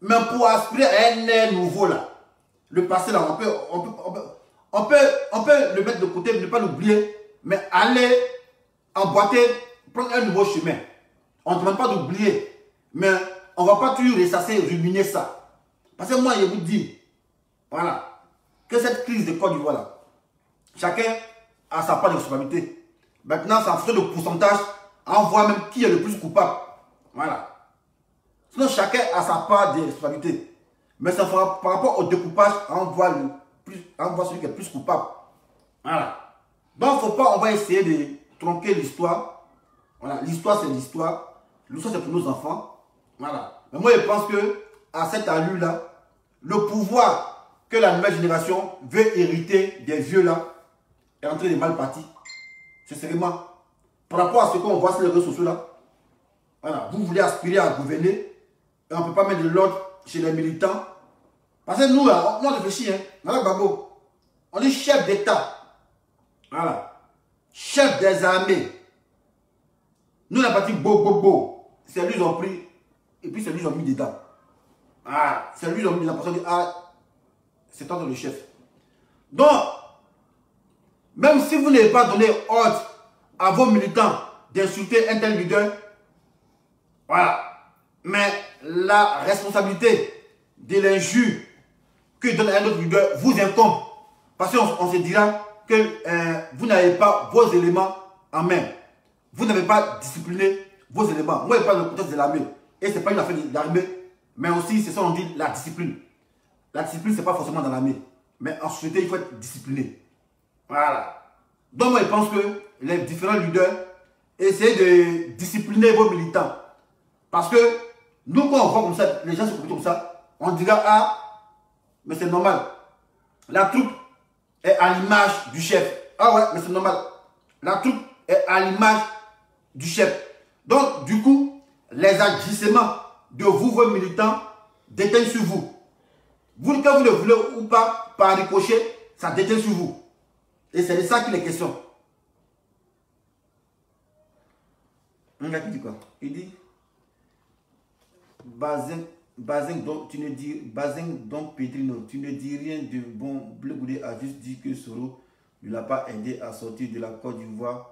Mais pour aspirer à un air nouveau, là, le passé, là, on peut le mettre de côté, ne pas l'oublier, mais aller emboîter, prendre un nouveau chemin. On ne demande pas d'oublier, mais on ne va pas toujours ressasser, ruminer ça. Parce que moi, je vous dis, voilà, que cette crise de Côte d'Ivoire, là, chacun a sa part de responsabilité. Maintenant, ça fait le pourcentage, on voit même qui est le plus coupable. Voilà. Sinon, chacun a sa part de responsabilité. Mais ça fera par rapport au découpage, on voit celui qui est plus coupable. Voilà. Donc, faut pas, on va essayer de tronquer l'histoire. Voilà. L'histoire, c'est l'histoire. L'histoire, c'est pour nos enfants. Voilà. Mais moi, je pense que, à cette allure-là, le pouvoir que la nouvelle génération veut hériter des vieux-là est en train de mal partir. Sincèrement. Par rapport à ce qu'on voit sur les réseaux sociaux là, voilà, vous voulez aspirer à gouverner et on ne peut pas mettre de l'ordre chez les militants. Parce que nous, là, on réfléchit, hein. Voilà, Babo. On est chef d'État. Voilà. Chef des armées. Nous, la partie Bobo. C'est lui, ils ont pris. Et puis, c'est lui, ils ont mis dedans. Ah, c'est lui, ils ont mis dedans. Parce que, ah, c'est toi le chef. Donc, même si vous n'avez pas donné ordre à vos militants d'insulter un tel leader, voilà. Mais la responsabilité de l'injure que donne un autre leader vous incombe. Parce qu'on se dira que vous n'avez pas vos éléments en main. Vous n'avez pas discipliné vos éléments. Moi, je parle de contexte de l'armée. Et ce n'est pas une affaire de l'armée, mais aussi, c'est ça qu'on dit, la discipline. La discipline, ce n'est pas forcément dans l'armée. Mais en société, il faut être discipliné. Voilà. Donc, moi, je pense que les différents leaders essaient de discipliner vos militants. Parce que nous, quand on voit comme ça, les gens se comportent comme ça, on dira, ah, mais c'est normal. La troupe est à l'image du chef. Ah ouais, mais c'est normal. La troupe est à l'image du chef. Donc, du coup, les agissements de vous, vos militants, détiennent sur vous. Vous, quand vous le voulez ou pas, par ricochet, ça détient sur vous. Et c'est de ça qu'il est question. Un gars qui dit quoi? Il dit Bazin donc tu ne dis Bazin donc Pedrino, tu ne dis rien de bon. Bleu Goudé a juste dit que Soro ne l'a pas aidé à sortir de la Côte d'Ivoire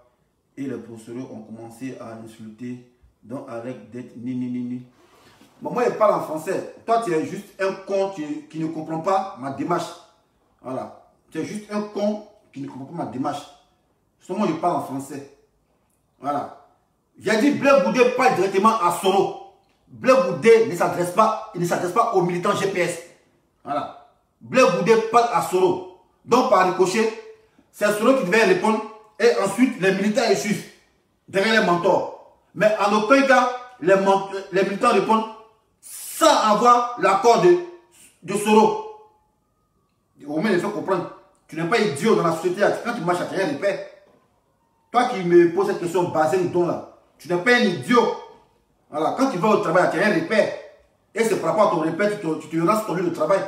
et les professeurs ont commencé à l'insulter. Donc avec d'être ni. Bon, moi je parle en français. Toi tu es juste un con qui ne comprend pas ma démarche. Voilà. Tu es juste un con qui ne comprend pas ma démarche. Seulement je parle en français. Voilà. J'ai dit Blé Goudé parle directement à Soro. Blé Goudé ne s'adresse pas aux militants GPS. Voilà. Blé Goudé parle à Soro. Donc par ricochet, c'est Soro qui devait répondre et ensuite les militants y suivent derrière les mentors. Mais en aucun cas, les militants répondent sans avoir l'accord de Soro. Au moins, il faut comprendre. Tu n'es pas idiot dans la société. Quand tu marches à terre, repère. Toi qui me poses cette question basée le don là, tu n'es pas un idiot. Voilà. Quand tu vas au travail, tu as un repère. Et c'est par rapport à ton repère, tu te rends sur ton lieu de travail.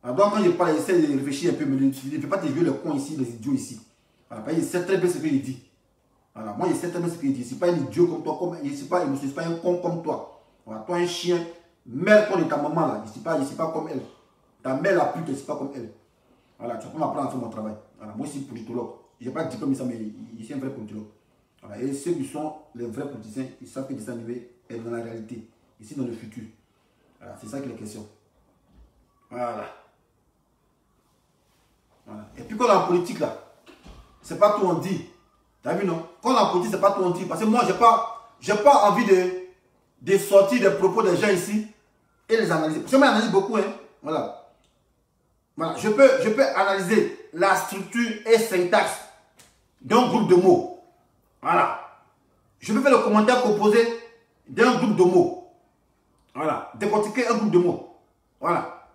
Alors, donc, quand je parle, j'essaie de réfléchir un peu, mais je ne fais pas tes vieux les cons ici, les idiots ici. Voilà. Je sais très bien ce qu'il dit. Voilà. Moi, je sais très bien ce qu'il dit. Je ne suis pas un idiot comme toi, je ne suis pas un con comme toi. Voilà. Toi, un chien, mère ton de ta maman là, je ne suis pas comme elle. Ta mère la pute, je ne suis pas comme elle. Voilà, tu vas m'apprendre à faire mon travail. Voilà, moi, je suis politologue. Je n'ai pas de diplôme, mais je suis un vrai politologue. Voilà, et ceux qui sont les vrais politiciens, ils savent que le dessin animé est dans la réalité, ici dans le futur. Voilà, c'est ça qui est la question. Voilà. Voilà. Et puis quand on est en politique là, c'est pas tout on dit. Tu as vu non? Quand on est en politique, c'est pas tout on dit. Parce que moi, j'ai pas envie de sortir des propos des gens ici et les analyser. Je m'analyse beaucoup, hein. Voilà. Voilà. Je peux analyser la structure et syntaxe d'un groupe de mots. Voilà. Je peux faire le commentaire composé d'un groupe de mots. Voilà. Décortiquer un groupe de mots. Voilà.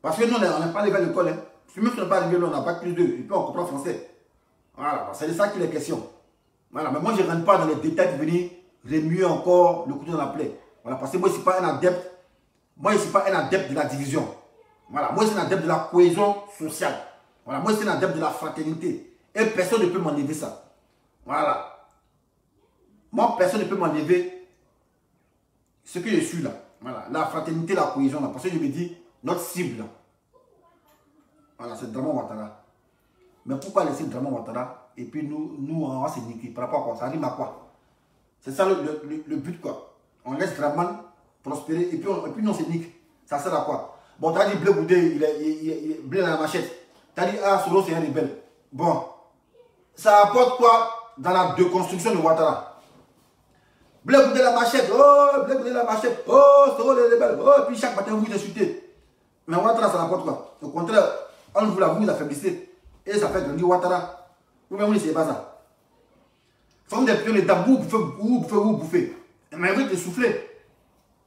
Parce que nous, on n'est pas arrivé à l'école. Hein. Même si on n'est pas arrivé là, on n'a pas plus d'eux. Et puis on comprend français. Voilà. C'est de ça qu'il est question. Voilà. Mais moi, je ne rentre pas dans les détails de venir remuer encore le couteau dans la plaie. Voilà. Parce que moi, je ne suis pas un adepte. Moi, je ne suis pas un adepte de la division. Voilà. Moi, je suis un adepte de la cohésion sociale. Voilà. Moi, je suis un adepte de la fraternité. Et personne ne peut m'enlever ça. Voilà. Moi, personne ne peut m'enlever ce que je suis là. Voilà. La fraternité, la cohésion là. Parce que je me dis, notre cible là. Voilà, c'est Draman Ouattara. Mais pourquoi laisser Draman Ouattara et puis nous on va se niquer par rapport à quoi? Ça rime à quoi? C'est ça le but quoi. On laisse Draman prospérer et puis nous on se nique. Ça sert à quoi? Bon, tu as dit Blé Goudé, il est Blé dans la machette. Tu as dit, ah, Soro c'est un rebelle. Bon, ça apporte quoi dans la déconstruction de Ouattara? Blé Goudé la machette, oh, Blé Goudé la machette, oh, Soro les rebelles, oh, et puis chaque matin vous insultez. Mais Ouattara ça apporte quoi? Au contraire, on vous l'affaiblissez. Et ça fait grandir Ouattara. Vous-même, vous ne savez pas ça. Forme des pions, les dames, vous bouffez. Mais vous êtes soufflé.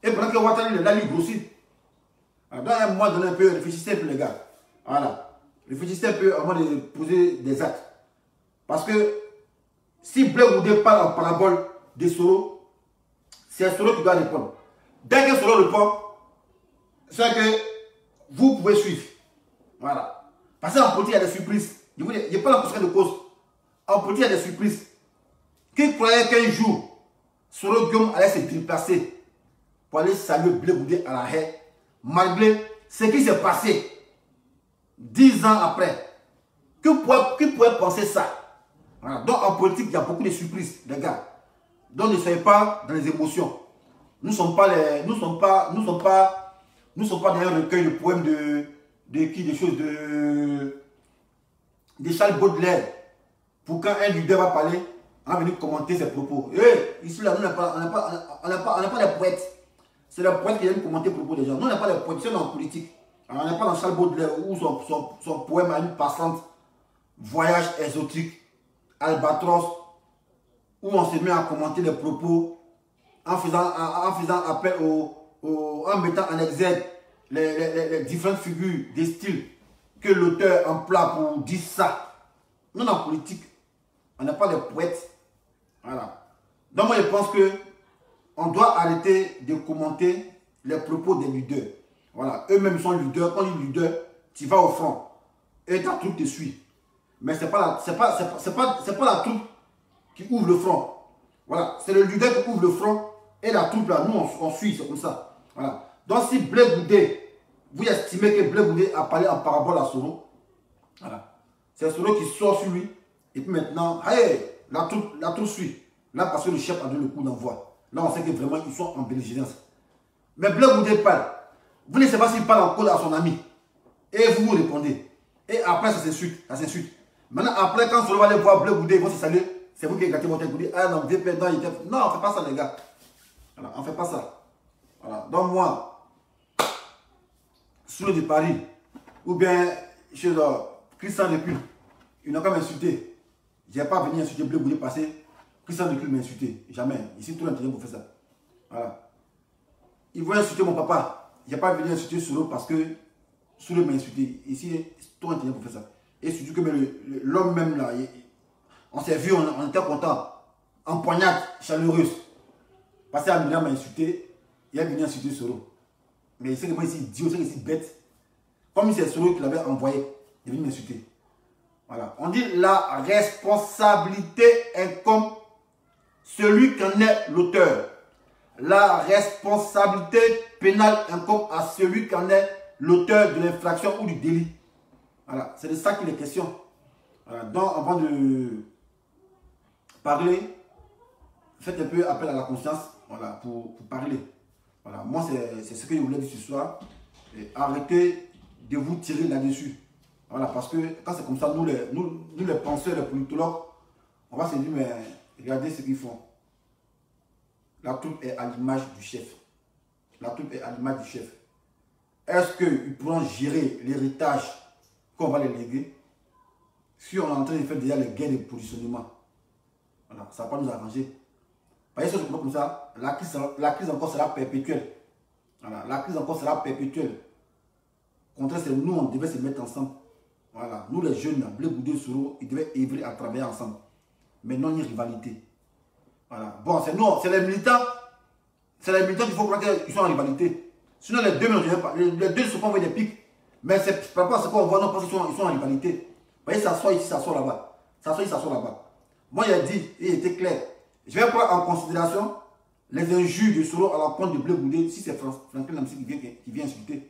Et pendant que Ouattara, il est là, il grossit. Alors, dans un moment donné, un peu, réfléchissez un peu, les gars. Voilà. Réfléchissez un peu avant de poser des actes. Parce que si Blé Goudé parle en parabole de Soro, c'est Soro qui doit répondre. Dès que Soro répond, c'est que vous pouvez suivre. Voilà. Parce qu'en politique, il y a des surprises. Je n'ai pas la position de cause. En politique, il y a des surprises. Qui croyait qu'un jour, Soro Guillaume allait se déplacer pour aller saluer Blé Goudé à la haie, malgré ce qui s'est passé 10 ans après? Qui pourrait penser ça? Voilà. Donc en politique, il y a beaucoup de surprises, les gars. Donc ne soyez pas dans les émotions. Nous ne sommes pas dans un recueil de poèmes de choses de Charles Baudelaire. Pour quand un leader va parler, on va venir commenter ses propos. Ici, là, nous, on n'a pas des poètes. C'est les poètes qui viennent commenter les propos des gens. Nous, on n'a pas des poètes, c'est dans la politique. On n'est pas dans Charles Baudelaire où son poème a une passante, voyage exotique, albatros, où on se met à commenter les propos en faisant appel en mettant en exergue les différentes figures des styles que l'auteur emploie pour dire ça. Nous, en politique, on n'a pas de poètes. Voilà. Donc, moi, je pense que on doit arrêter de commenter les propos des leaders. Voilà. Eux-mêmes sont leaders. Quand ils sont leaders, tu vas au front. Et ta troupe te suit. Mais ce n'est pas la troupe qui ouvre le front. Voilà. C'est le leader qui ouvre le front. Et la troupe, là, nous, on suit. C'est comme ça. Voilà. Donc, si Blé Goudé, vous estimez que Blé Goudé a parlé en parabole à Soro, voilà. C'est Soro qui sort sur lui. Et puis maintenant, hey, la troupe suit. Là, parce que le chef a donné le coup d'envoi. Là, on sait que vraiment, ils sont en belligérance. Mais Blé Goudé parle. Vous ne savez pas s'il parle en code à son ami. Et vous répondez. Et après, ça s'insulte. Maintenant, après, quand Soro va aller voir Blé Goudé, ils vont se saluer. c'est vous qui gâtez votre tête. Vous dites, ah non, VP, non, non, on ne fait pas ça, les gars. Voilà, on ne fait pas ça. Voilà. Donc, moi, sous le de Paris, ou bien chez Christian Recul, il n'a qu'à m'insulter. Je n'ai pas venu insulter Bleu Goudé passer. Christian Recul m'a insulté. Jamais. Ici, tout l'intérêt pour faire ça. Voilà. Il veut insulter mon papa. Je n'ai pas venu insulter Souro parce que Souro m'a insulté. Ici, tout l'intérêt pour faire ça. Et surtout que l'homme même là, on s'est vu, on était content. En poignade chaleureuse. Parce que Amina m'a insulté. Il a venu insulter Souro. Mais il sait que moi ici, idiot, il sait que c'est bête. Comme c'est Souro qui l'avait envoyé, il est venu m'insulter. Voilà. On dit la responsabilité incombe celui qui en est l'auteur. La responsabilité pénale incombe à celui qui en est l'auteur de l'infraction ou du délit. Voilà. C'est de ça qu'il est question. Voilà. Donc, avant de parler, faites un peu appel à la conscience, voilà, pour parler. Voilà. Moi, c'est ce que je voulais dire ce soir. Et arrêtez de vous tirer là-dessus. Voilà, parce que quand c'est comme ça, nous les penseurs, les politologues, on va se dire, mais regardez ce qu'ils font. La troupe est à l'image du chef. La troupe est à l'image du chef. Est-ce qu'ils pourront gérer l'héritage qu'on va les léguer? Si on est en train de faire déjà les guerres de positionnement, voilà, ça va pas nous arranger. Par exemple, comme ça, la crise encore sera perpétuelle. Voilà, la crise encore sera perpétuelle. Au contraire, c'est nous, on devait se mettre ensemble. Voilà, nous les jeunes, Bleu Goudé, Souro, ils devaient œuvrer à travailler ensemble. Mais non une rivalité. Voilà. Bon, c'est nous, c'est les militants. C'est les militants qu'il faut croire qu'ils sont en rivalité. Sinon, les deux ne sont pas envoyés des pics. Mais c'est par rapport à ce qu'on voit, non, parce qu'ils sont en rivalité. Vous voyez, ça sort ici, ça sort là-bas. Ça sort ici, ça sort là-bas. Moi, il a dit, il était clair. Je vais prendre en considération les injures de Souro à l'encontre de Bleu Goudé, si c'est Franklin Namsi qui vient insulter.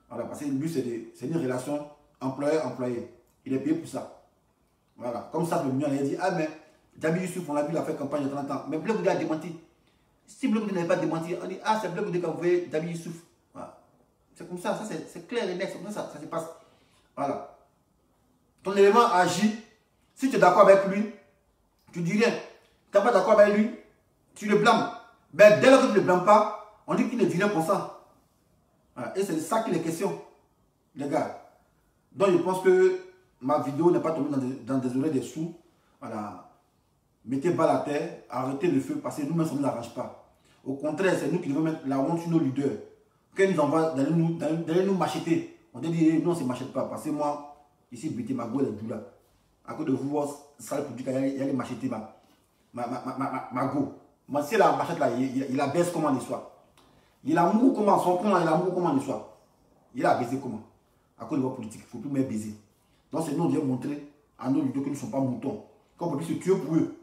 Voilà, parce que lui, c'est une relation employé-employé. Il est payé pour ça. Voilà. Comme ça, le mien, il a dit, ah mais, Djabi Youssouf, on l'a vu, il a fait campagne il y a 30 ans. Mais Bleu Goudé a démenti. Si Bleu Goudé n'avait pas démenti, on dit, ah, c'est Bleu Goudé qui a envoyé Djabi Youssouf. Voilà. C'est comme ça, c'est clair et net, c'est comme ça, ça se passe. Voilà. Ton élément agit. Si tu es d'accord avec lui, tu dis rien. Tu n'es pas d'accord avec lui, tu le blâmes. Ben, dès lors que tu ne le blâmes pas, on dit qu'il est vilain pour ça. Voilà. Et c'est ça qu'il est question, les gars. Donc je pense que ma vidéo n'est pas tombée dans des oreilles des sourds. Voilà. Mettez balle à terre, arrêtez le feu, parce que nous-mêmes, ça ne nous arrange pas. Au contraire, c'est nous qui devons mettre la honte sur nos leaders. Quand ils nous envoient d'aller nous macheter, on dit non, on ne se machette pas. Parce que moi, ici, Bété Mago, elle est doux là. À cause de vous, ça le produit, il y a les macheter Mago. Moi, si la machette là, il la baisse comment il soit. Il a mou comment, son plan, il a mou comment il soit. Il a baisé comment. À cause de votre politique, il ne faut plus même baiser. Donc c'est nous, on vient montrer à nos leaders que nous ne sommes pas moutons. Qu'on peut plus se tuer pour eux.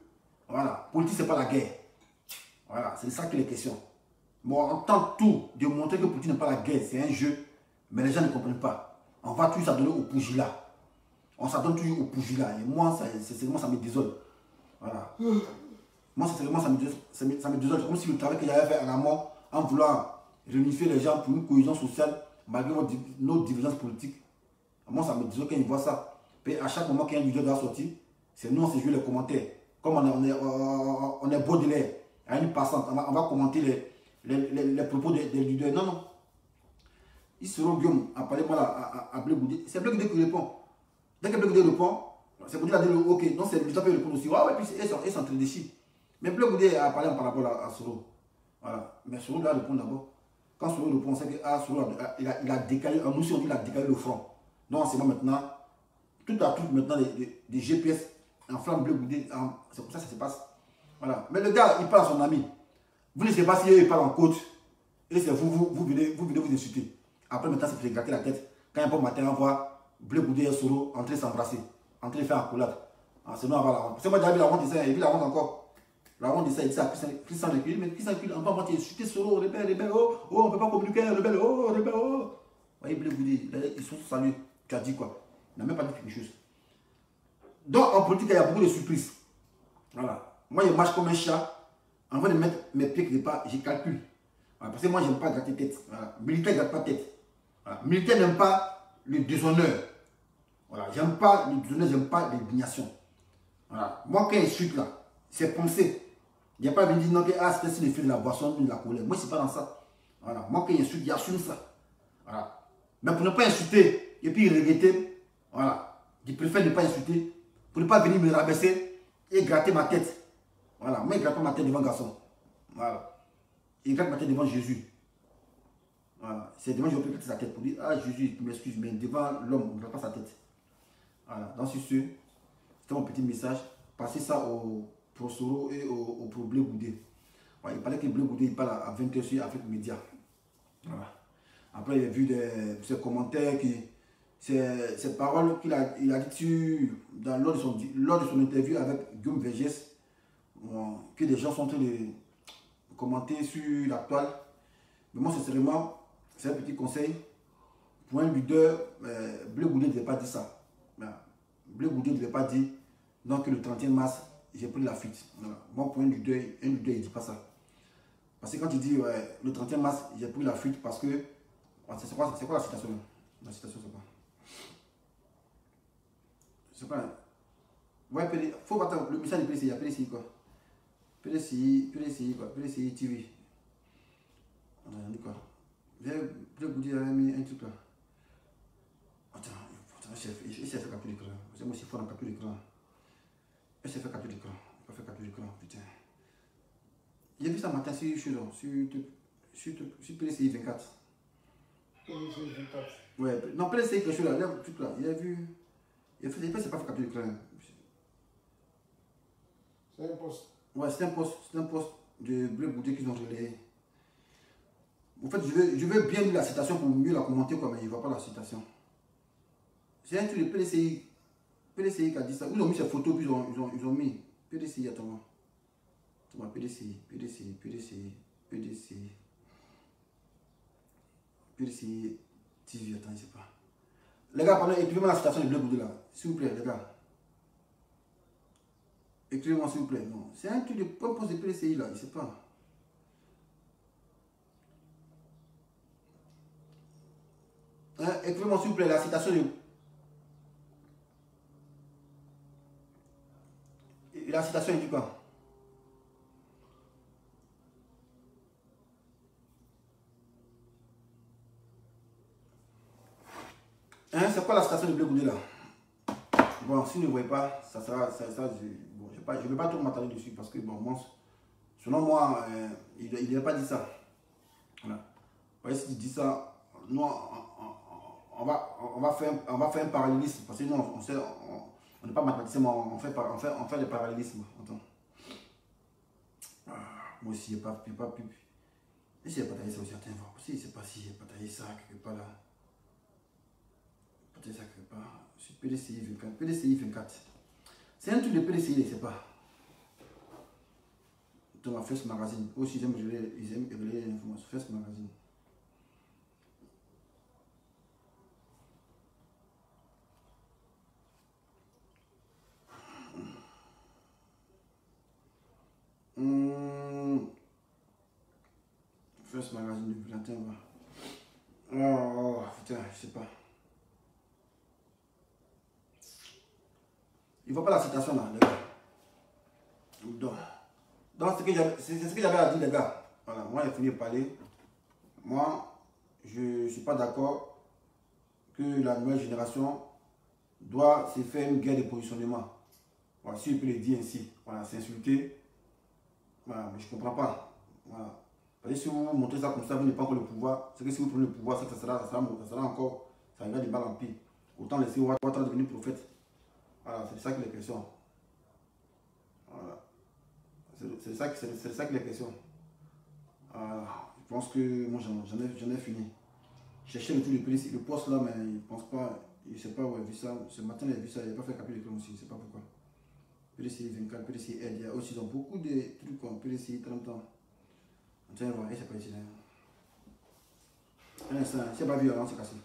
Voilà. Politique, ce n'est pas la guerre. Voilà, c'est ça qui est question. Bon, on tente tout de montrer que politique n'est pas la guerre, c'est un jeu. Mais les gens ne comprennent pas. On va toujours s'adonner au Pougila. On s'adonne toujours au Pougila. Et moi, ça me désole. Voilà. Moi, sincèrement, ça me désole. C'est comme si le travail que j'avais fait en amont, en voulant réunifier les gens pour une cohésion sociale, malgré nos divergences politiques. Moi, ça me désole quand ils voient ça. Et à chaque moment qu'un leader doit sortir, c'est nous, on s'est joué les commentaires. Comme on est Baudelaire, à une passante, on va commenter les propos des leaders. Non, non. Ils seront Guillaume à parler à Bleu Goudé. C'est Bleu Goudé qui répond. Dès que Bleu Goudé répond, c'est Goudé qui a dit ok. Donc c'est le leader qui répond aussi. Ouais, puis ils sont en train de déchirer. Mais Bleu Goudé a parlé par rapport à Souro. Voilà. Mais Souro doit répondre d'abord. Quand Souro répond, c'est que Souro il a décalé. Nous aussi on dit qu'il a décalé le front. Donc c'est maintenant, tout à tout maintenant des GPS en flamme Bleu Goudé. C'est comme ça que ça se passe. Voilà. Mais le gars, il parle à son ami. Vous ne savez pas s'il parle en coach. Et c'est vous venez vous insulter. Après maintenant, c'est pour gratter la tête. Quand un bon matin, on voit Bleu Goudé et Souro entrer s'embrasser. Entrer faire un accolade. C'est nous avoir la honte. C'est moi j'ai vu la honte de ça, il vit la honte encore. La honte de ça, il dit ça à Christian Recul. Mais Christian Recul, on peut avoir insulté Souro, rebelle, oh, on ne peut pas communiquer, rebelle, oh, rebelle, oh. Vous voyez, Bleu Goudé, ils sont salués. Tu as dit quoi? Il n'a même pas dit quelque chose. Donc en politique, il y a beaucoup de surprises. Voilà. Moi, je marche comme un chat. Avant de mettre mes pieds quelque part, je calcule. Voilà. Parce que moi, je n'aime pas gratter tête. Voilà. Militaire ne gratte pas tête. Voilà. Militaire n'aime pas le déshonneur. Voilà. J'aime pas le déshonneur, j'aime pas l'indignation. Voilà. Moi, quand je suis là, c'est pensé. Il n'y a pas de dire non que ah, c'est le fait de la boisson, de la colère. Moi, c'est pas dans ça. Voilà. Moi, quand il insulte, j'assume ça. Voilà. Mais pour ne pas insulter et puis regretter, voilà. Je préfère ne pas insulter pour ne pas venir me rabaisser et gratter ma tête. Voilà. Moi, je ne gratte pas ma tête devant le garçon. Voilà. Il gratte ma tête devant Jésus. Voilà. C'est devant Jésus que je peux sa tête pour dire ah, Jésus, tu m'excuses, mais devant l'homme, on ne gratte pas sa tête. Voilà. Donc, c'est sûr. C'était mon petit message. Passez ça au Prosoro et au Blé Goudé. Ouais, il parlait que Blé Goudé il parle à 20h sur Afrique Média. Voilà. Après, il a vu ses commentaires, ces paroles qu'il a dit lors de son interview avec Guillaume Vergès, que des gens sont en train de commenter sur la toile. Mais moi, sincèrement, c'est un petit conseil. Pour un leader, Blé Goudé ne devait pas dire ça. Blé Goudé ne devait pas dire donc le 31 mars, j'ai pris la fuite. Voilà. Moi, pour un leader, il ne dit pas ça. Parce que quand il dit ouais, le 31 mars, j'ai pris la fuite parce que. C'est quoi la citation? La citation, c'est quoi? C'est pas. Ouais, faut attendre. Le message de PDCI, il y a PDCI quoi? PDCI quoi? PDCI TV. On a dit quoi? J'ai vous avait mis un truc là. Attends, chef, il s'est fait capturer l'écran. C'est moi aussi, il faut en capturer l'écran. Il s'est fait capturer l'écran. Il peut faire capturer l'écran, putain. J'ai vu ça matin sur PDCI 24. PDCI 24. Ouais, non, PDCI quelque chose là, le truc là, il a vu. Il a fait, c'est pas fait capturer l'écran. C'est un poste. Ouais, c'est un poste de Blé Goudé qu'ils ont relayé. En fait, je veux bien lire la citation pour mieux la commenter, quoi, mais il ne voit pas la citation. C'est un truc de PDCI qui a dit ça. Ils ont mis ses photos, puis ils ont mis PDCI, attends-moi. PDCI TV, attends, je sais pas. Les gars, pardon, écrivez-moi la citation de Blé Goudé là. S'il vous plaît, les gars. Écrivez-moi s'il vous plaît. Non, c'est un truc de propos de PDCI là, je sais pas. Hein, écrivez-moi s'il vous plaît la citation de. La citation, il dit quoi? Hein, c'est quoi la citation de Blé Goudé là? Bon, si vous ne voyez pas, ça sera. Bon, je ne vais pas trop m'attarder dessus parce que, bon, selon moi, il n'avait pas dit ça. Voilà. Vous voyez, s'il dit ça, nous, on va faire un parallélisme. Parce que nous, on n'est pas mathématicien, mais on fait des parallélismes. Attends. Moi aussi, je n'ai pas pu. Et si je n'ai pas taillé ça aussi, attends, voir. Si, c'est pas si je n'ai pas taillé ça quelque part là. Peut-être ça quelque part. Sur PDCI 24. PDCI 24. C'est un truc de PDCI, je ne sais pas. Dans ma First Magazine. Aussi, ils aiment relayer l'information. First Magazine. First Magazine du 21, oh putain, je sais pas. Il ne faut pas la citation là, les gars. Donc c'est ce que j'avais à dire, les gars. Voilà, moi j'ai fini de parler. Moi, je ne suis pas d'accord que la nouvelle génération doit se faire une guerre de positionnement. Voilà, si je peux le dire ainsi. Voilà, c'est insulté. Voilà, mais je ne comprends pas. Voilà. Parce que si vous montrez ça comme ça, vous n'avez pas encore le pouvoir. C'est que si vous prenez le pouvoir, ça sera encore, ça ira du mal en pire. Autant laisser Ouattara devenir prophète. Voilà, c'est ça qu'il est question. Voilà. C'est ça qu'il est question. Je pense que moi j'en ai fini. Je cherchais le tout le poste là, mais il ne pense pas, il ne sait pas où il a vu ça. Ce matin il a vu ça, il n'a pas fait capter l'écran aussi, il ne sait pas pourquoi. PDCI 24, PDCI Aide, il y a aussi dans beaucoup de trucs comme PDCI 30 ans. Tiens, voir, c'est pas ici. Un instant, c'est pas violent, c'est cassé.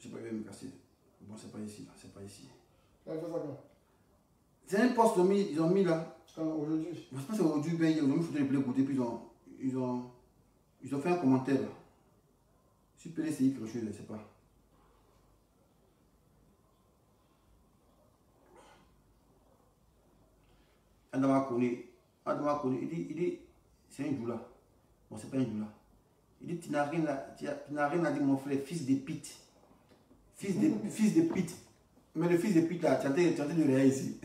J'ai pas vu me casser. Bon, c'est pas ici, là, c'est pas ici. C'est un poste ils ont mis là. Aujourd'hui. Je pense que c'est aujourd'hui, ils ont mis photo de Blé Goudé, puis ils ont fait un commentaire là. Sur PDCI quelque chose, je sais pas. Adama Kone, il dit, c'est un Djoula. Bon, c'est pas un Djoula. Il dit, tu n'as rien à dire, mon frère, fils de pite. Fils de pite. Mais le fils de pite là, tu es en train de réagir ici.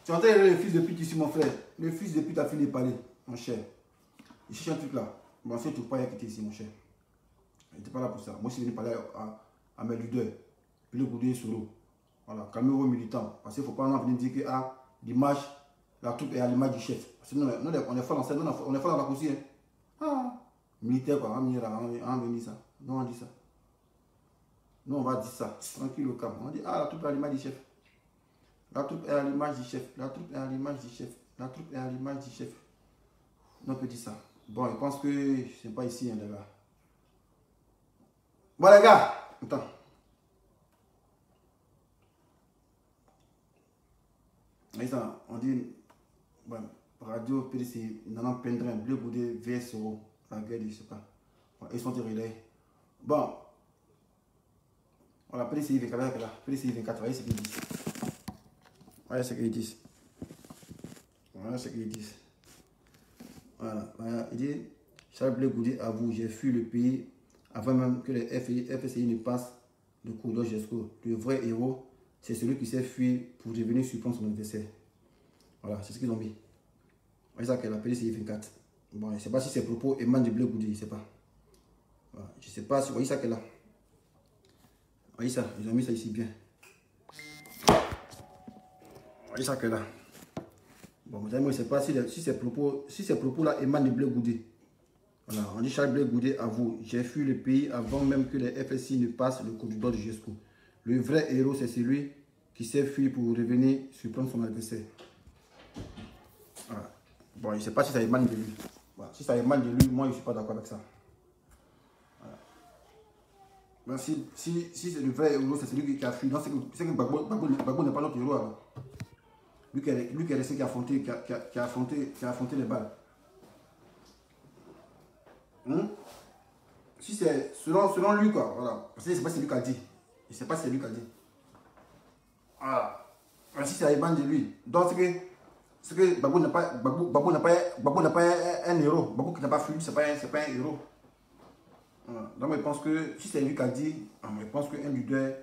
Tu es en train de réagir le fils de pite ici, mon frère. Le fils de pite a fini de parler, mon cher. Il cherche un truc là. Bon, c'est tout, pas y a quitté ici, mon cher. Il n'était pas là pour ça. Moi, je suis venu parler à mes leaders. Puis le Goudé solo. Voilà, calmez-vous militants. Parce qu'il ne faut pas venir dire que l'image, la troupe est à l'image du chef. Parce que nous, on est fort dans ça, on est fort dans la course. Militaire, quoi, on va venir ça. Nous, on dit ça. Nous, on va dire ça. Tranquille au calme. On dit, la troupe est à l'image du chef. La troupe est à l'image du chef. La troupe est à l'image du chef. La troupe est à l'image du chef. Non, on peut dire ça. Bon, je pense que c'est pas ici, hein, les gars. Bon, les gars, attends. On dit, bon, radio PDC, Nanan Pendrin, Bleu Goudé, VSO, la guerre, je sais pas. Bon, ils sont relais. Bon, voilà, PDC 24, là. PDC 24, voyez ce qu'ils disent. Voyez ce qu'ils disent. Voilà ce qu'ils disent. Voilà, il dit, Charles Bleu Goudé avoue, j'ai fui le pays avant même que les FCI ne passent le corridor GESCO. Le vrai héros, c'est celui qui s'est fui pour revenir surprendre son adversaire. Voilà, c'est ce qu'ils ont mis. Voyez ça qu'elle a appelé CI24. Bon, je ne sais pas si ces propos émanent du Bleu Goudé, je ne sais pas. Voilà, je ne sais pas si vous voyez ça qu'elle a. Voyez ça, ils ont mis ça ici bien. Voyez ça qu'elle a. Bon, vous savez, moi, je ne sais pas si ces propos-là émanent du Bleu Goudé. Voilà, on dit Charles Bleu Goudé avoue, j'ai fui le pays avant même que les FSI ne passent le corridor du GESCO. Le vrai héros, c'est celui qui s'est fui pour revenir surprendre son adversaire. Voilà. Bon, je ne sais pas si ça émane de lui. Voilà. Si ça émane de lui, moi, je ne suis pas d'accord avec ça. Voilà. Ben, si c'est le vrai héros, c'est celui qui a fui. Non, c'est que Gbagbo n'est pas notre héros. Alors. Lui qui est resté, qui a affronté les balles. Si c'est selon lui, quoi, voilà. Parce que je ne sais pas si c'est lui qui a dit. Je ne sais pas si c'est lui qui a dit. Voilà. Si ça émane de lui. Donc, c'est que Gbagbo n'a pas un héros. Gbagbo qui n'a pas fui, c'est pas un héros. Voilà. Donc, je pense que si c'est lui qui a dit, je pense qu'un leader,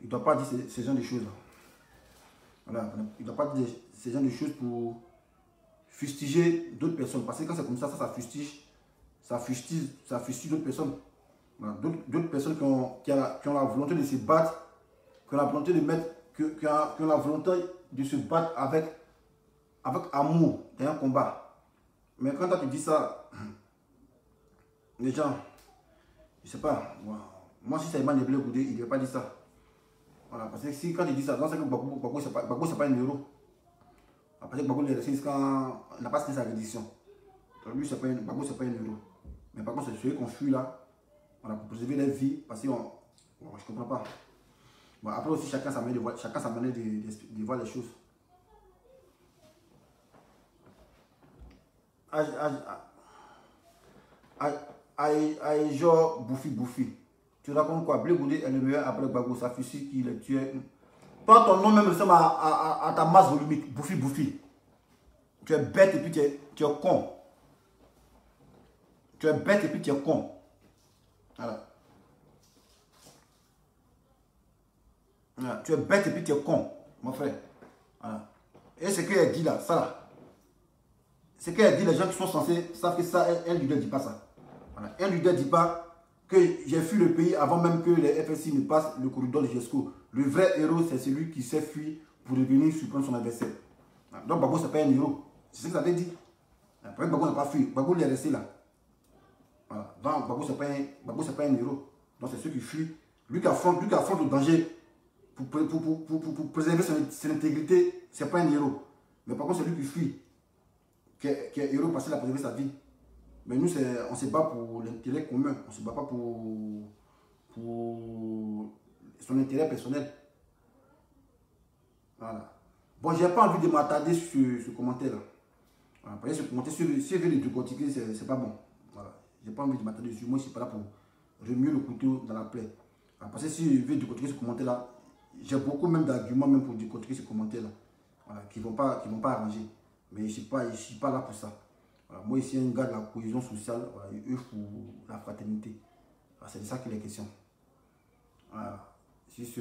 il ne doit pas dire ce genre de choses. Voilà. Il ne doit pas dire ce genre de choses pour fustiger d'autres personnes. Parce que quand c'est comme ça, ça fustige. Ça fustige d'autres personnes. Voilà. D'autres personnes qui ont la volonté de se battre, qui ont la volonté de mettre, qui ont la volonté de se battre avec amour dans un combat. Mais quand tu dis ça, les gens, je sais pas, moi si ça émane de Bleu Goudé, il ne devrait pas dire ça. Voilà, parce que si quand il dit ça, c'est que Gbagbo c'est pas un héros. Parce que Gbagbo n'a pas signé sa reddition. Donc lui, Gbagbo c'est pas un héros. Mais par contre, c'est celui qu'on fuit là, voilà, pour préserver leur vie, parce que je ne comprends pas. Bon, après aussi, chacun sa manière de voir les choses. Genre Bouffi. Tu racontes quoi? Bleu Goudé est le meilleur après Gbagbo, ça fusille qui le tuait. Toi, ton nom même ressemble à ta masse volumique, Bouffi. Tu es bête et puis tu es con. Tu es bête et puis tu es con. Voilà. Voilà. Tu es bête et puis tu es con, mon frère. Voilà. Et ce qu'il a dit là, ça là. Ce qu'il a dit, les gens qui sont censés savent que ça, un leader ne dit pas ça. Voilà. Un leader ne dit pas que j'ai fui le pays avant même que les FSI ne passent le corridor de GESCO. Le vrai héros, c'est celui qui s'est fui pour revenir surprendre son adversaire. Voilà. Donc Gbagbo, ce n'est pas un héros. C'est ce que ça veut dire. Après, Gbagbo n'a pas fui. Gbagbo, il est resté là. Voilà. Donc, Gbagbo, ce n'est pas un héros. Donc, c'est ceux qui fuient. Lui qui affronte le danger pour préserver son intégrité, ce n'est pas un héros. Mais par contre, c'est lui qui fuit, qui est héros parce qu'il a préservé sa vie. Mais nous, on se bat pour l'intérêt commun. On ne se bat pas pour son intérêt personnel. Voilà. Bon, je n'ai pas envie de m'attarder sur ce commentaire-là. Voilà. Parce que ce commentaire, si je veux le décortiquer, ce n'est pas bon. Voilà. Je n'ai pas envie de m'attarder dessus. Moi, je ne suis pas là pour remuer le couteau dans la plaie. Voilà. Parce que si je veux décortiquer ce commentaire-là, j'ai beaucoup même d'arguments même pour décortiquer ce commentaire-là. voilà, qui vont pas arranger. Mais je suis pas là pour ça. Voilà, moi, ici, un gars de la cohésion sociale, voilà, eux pour la fraternité. Voilà, c'est de ça qu'il est question. Voilà. C'est ce.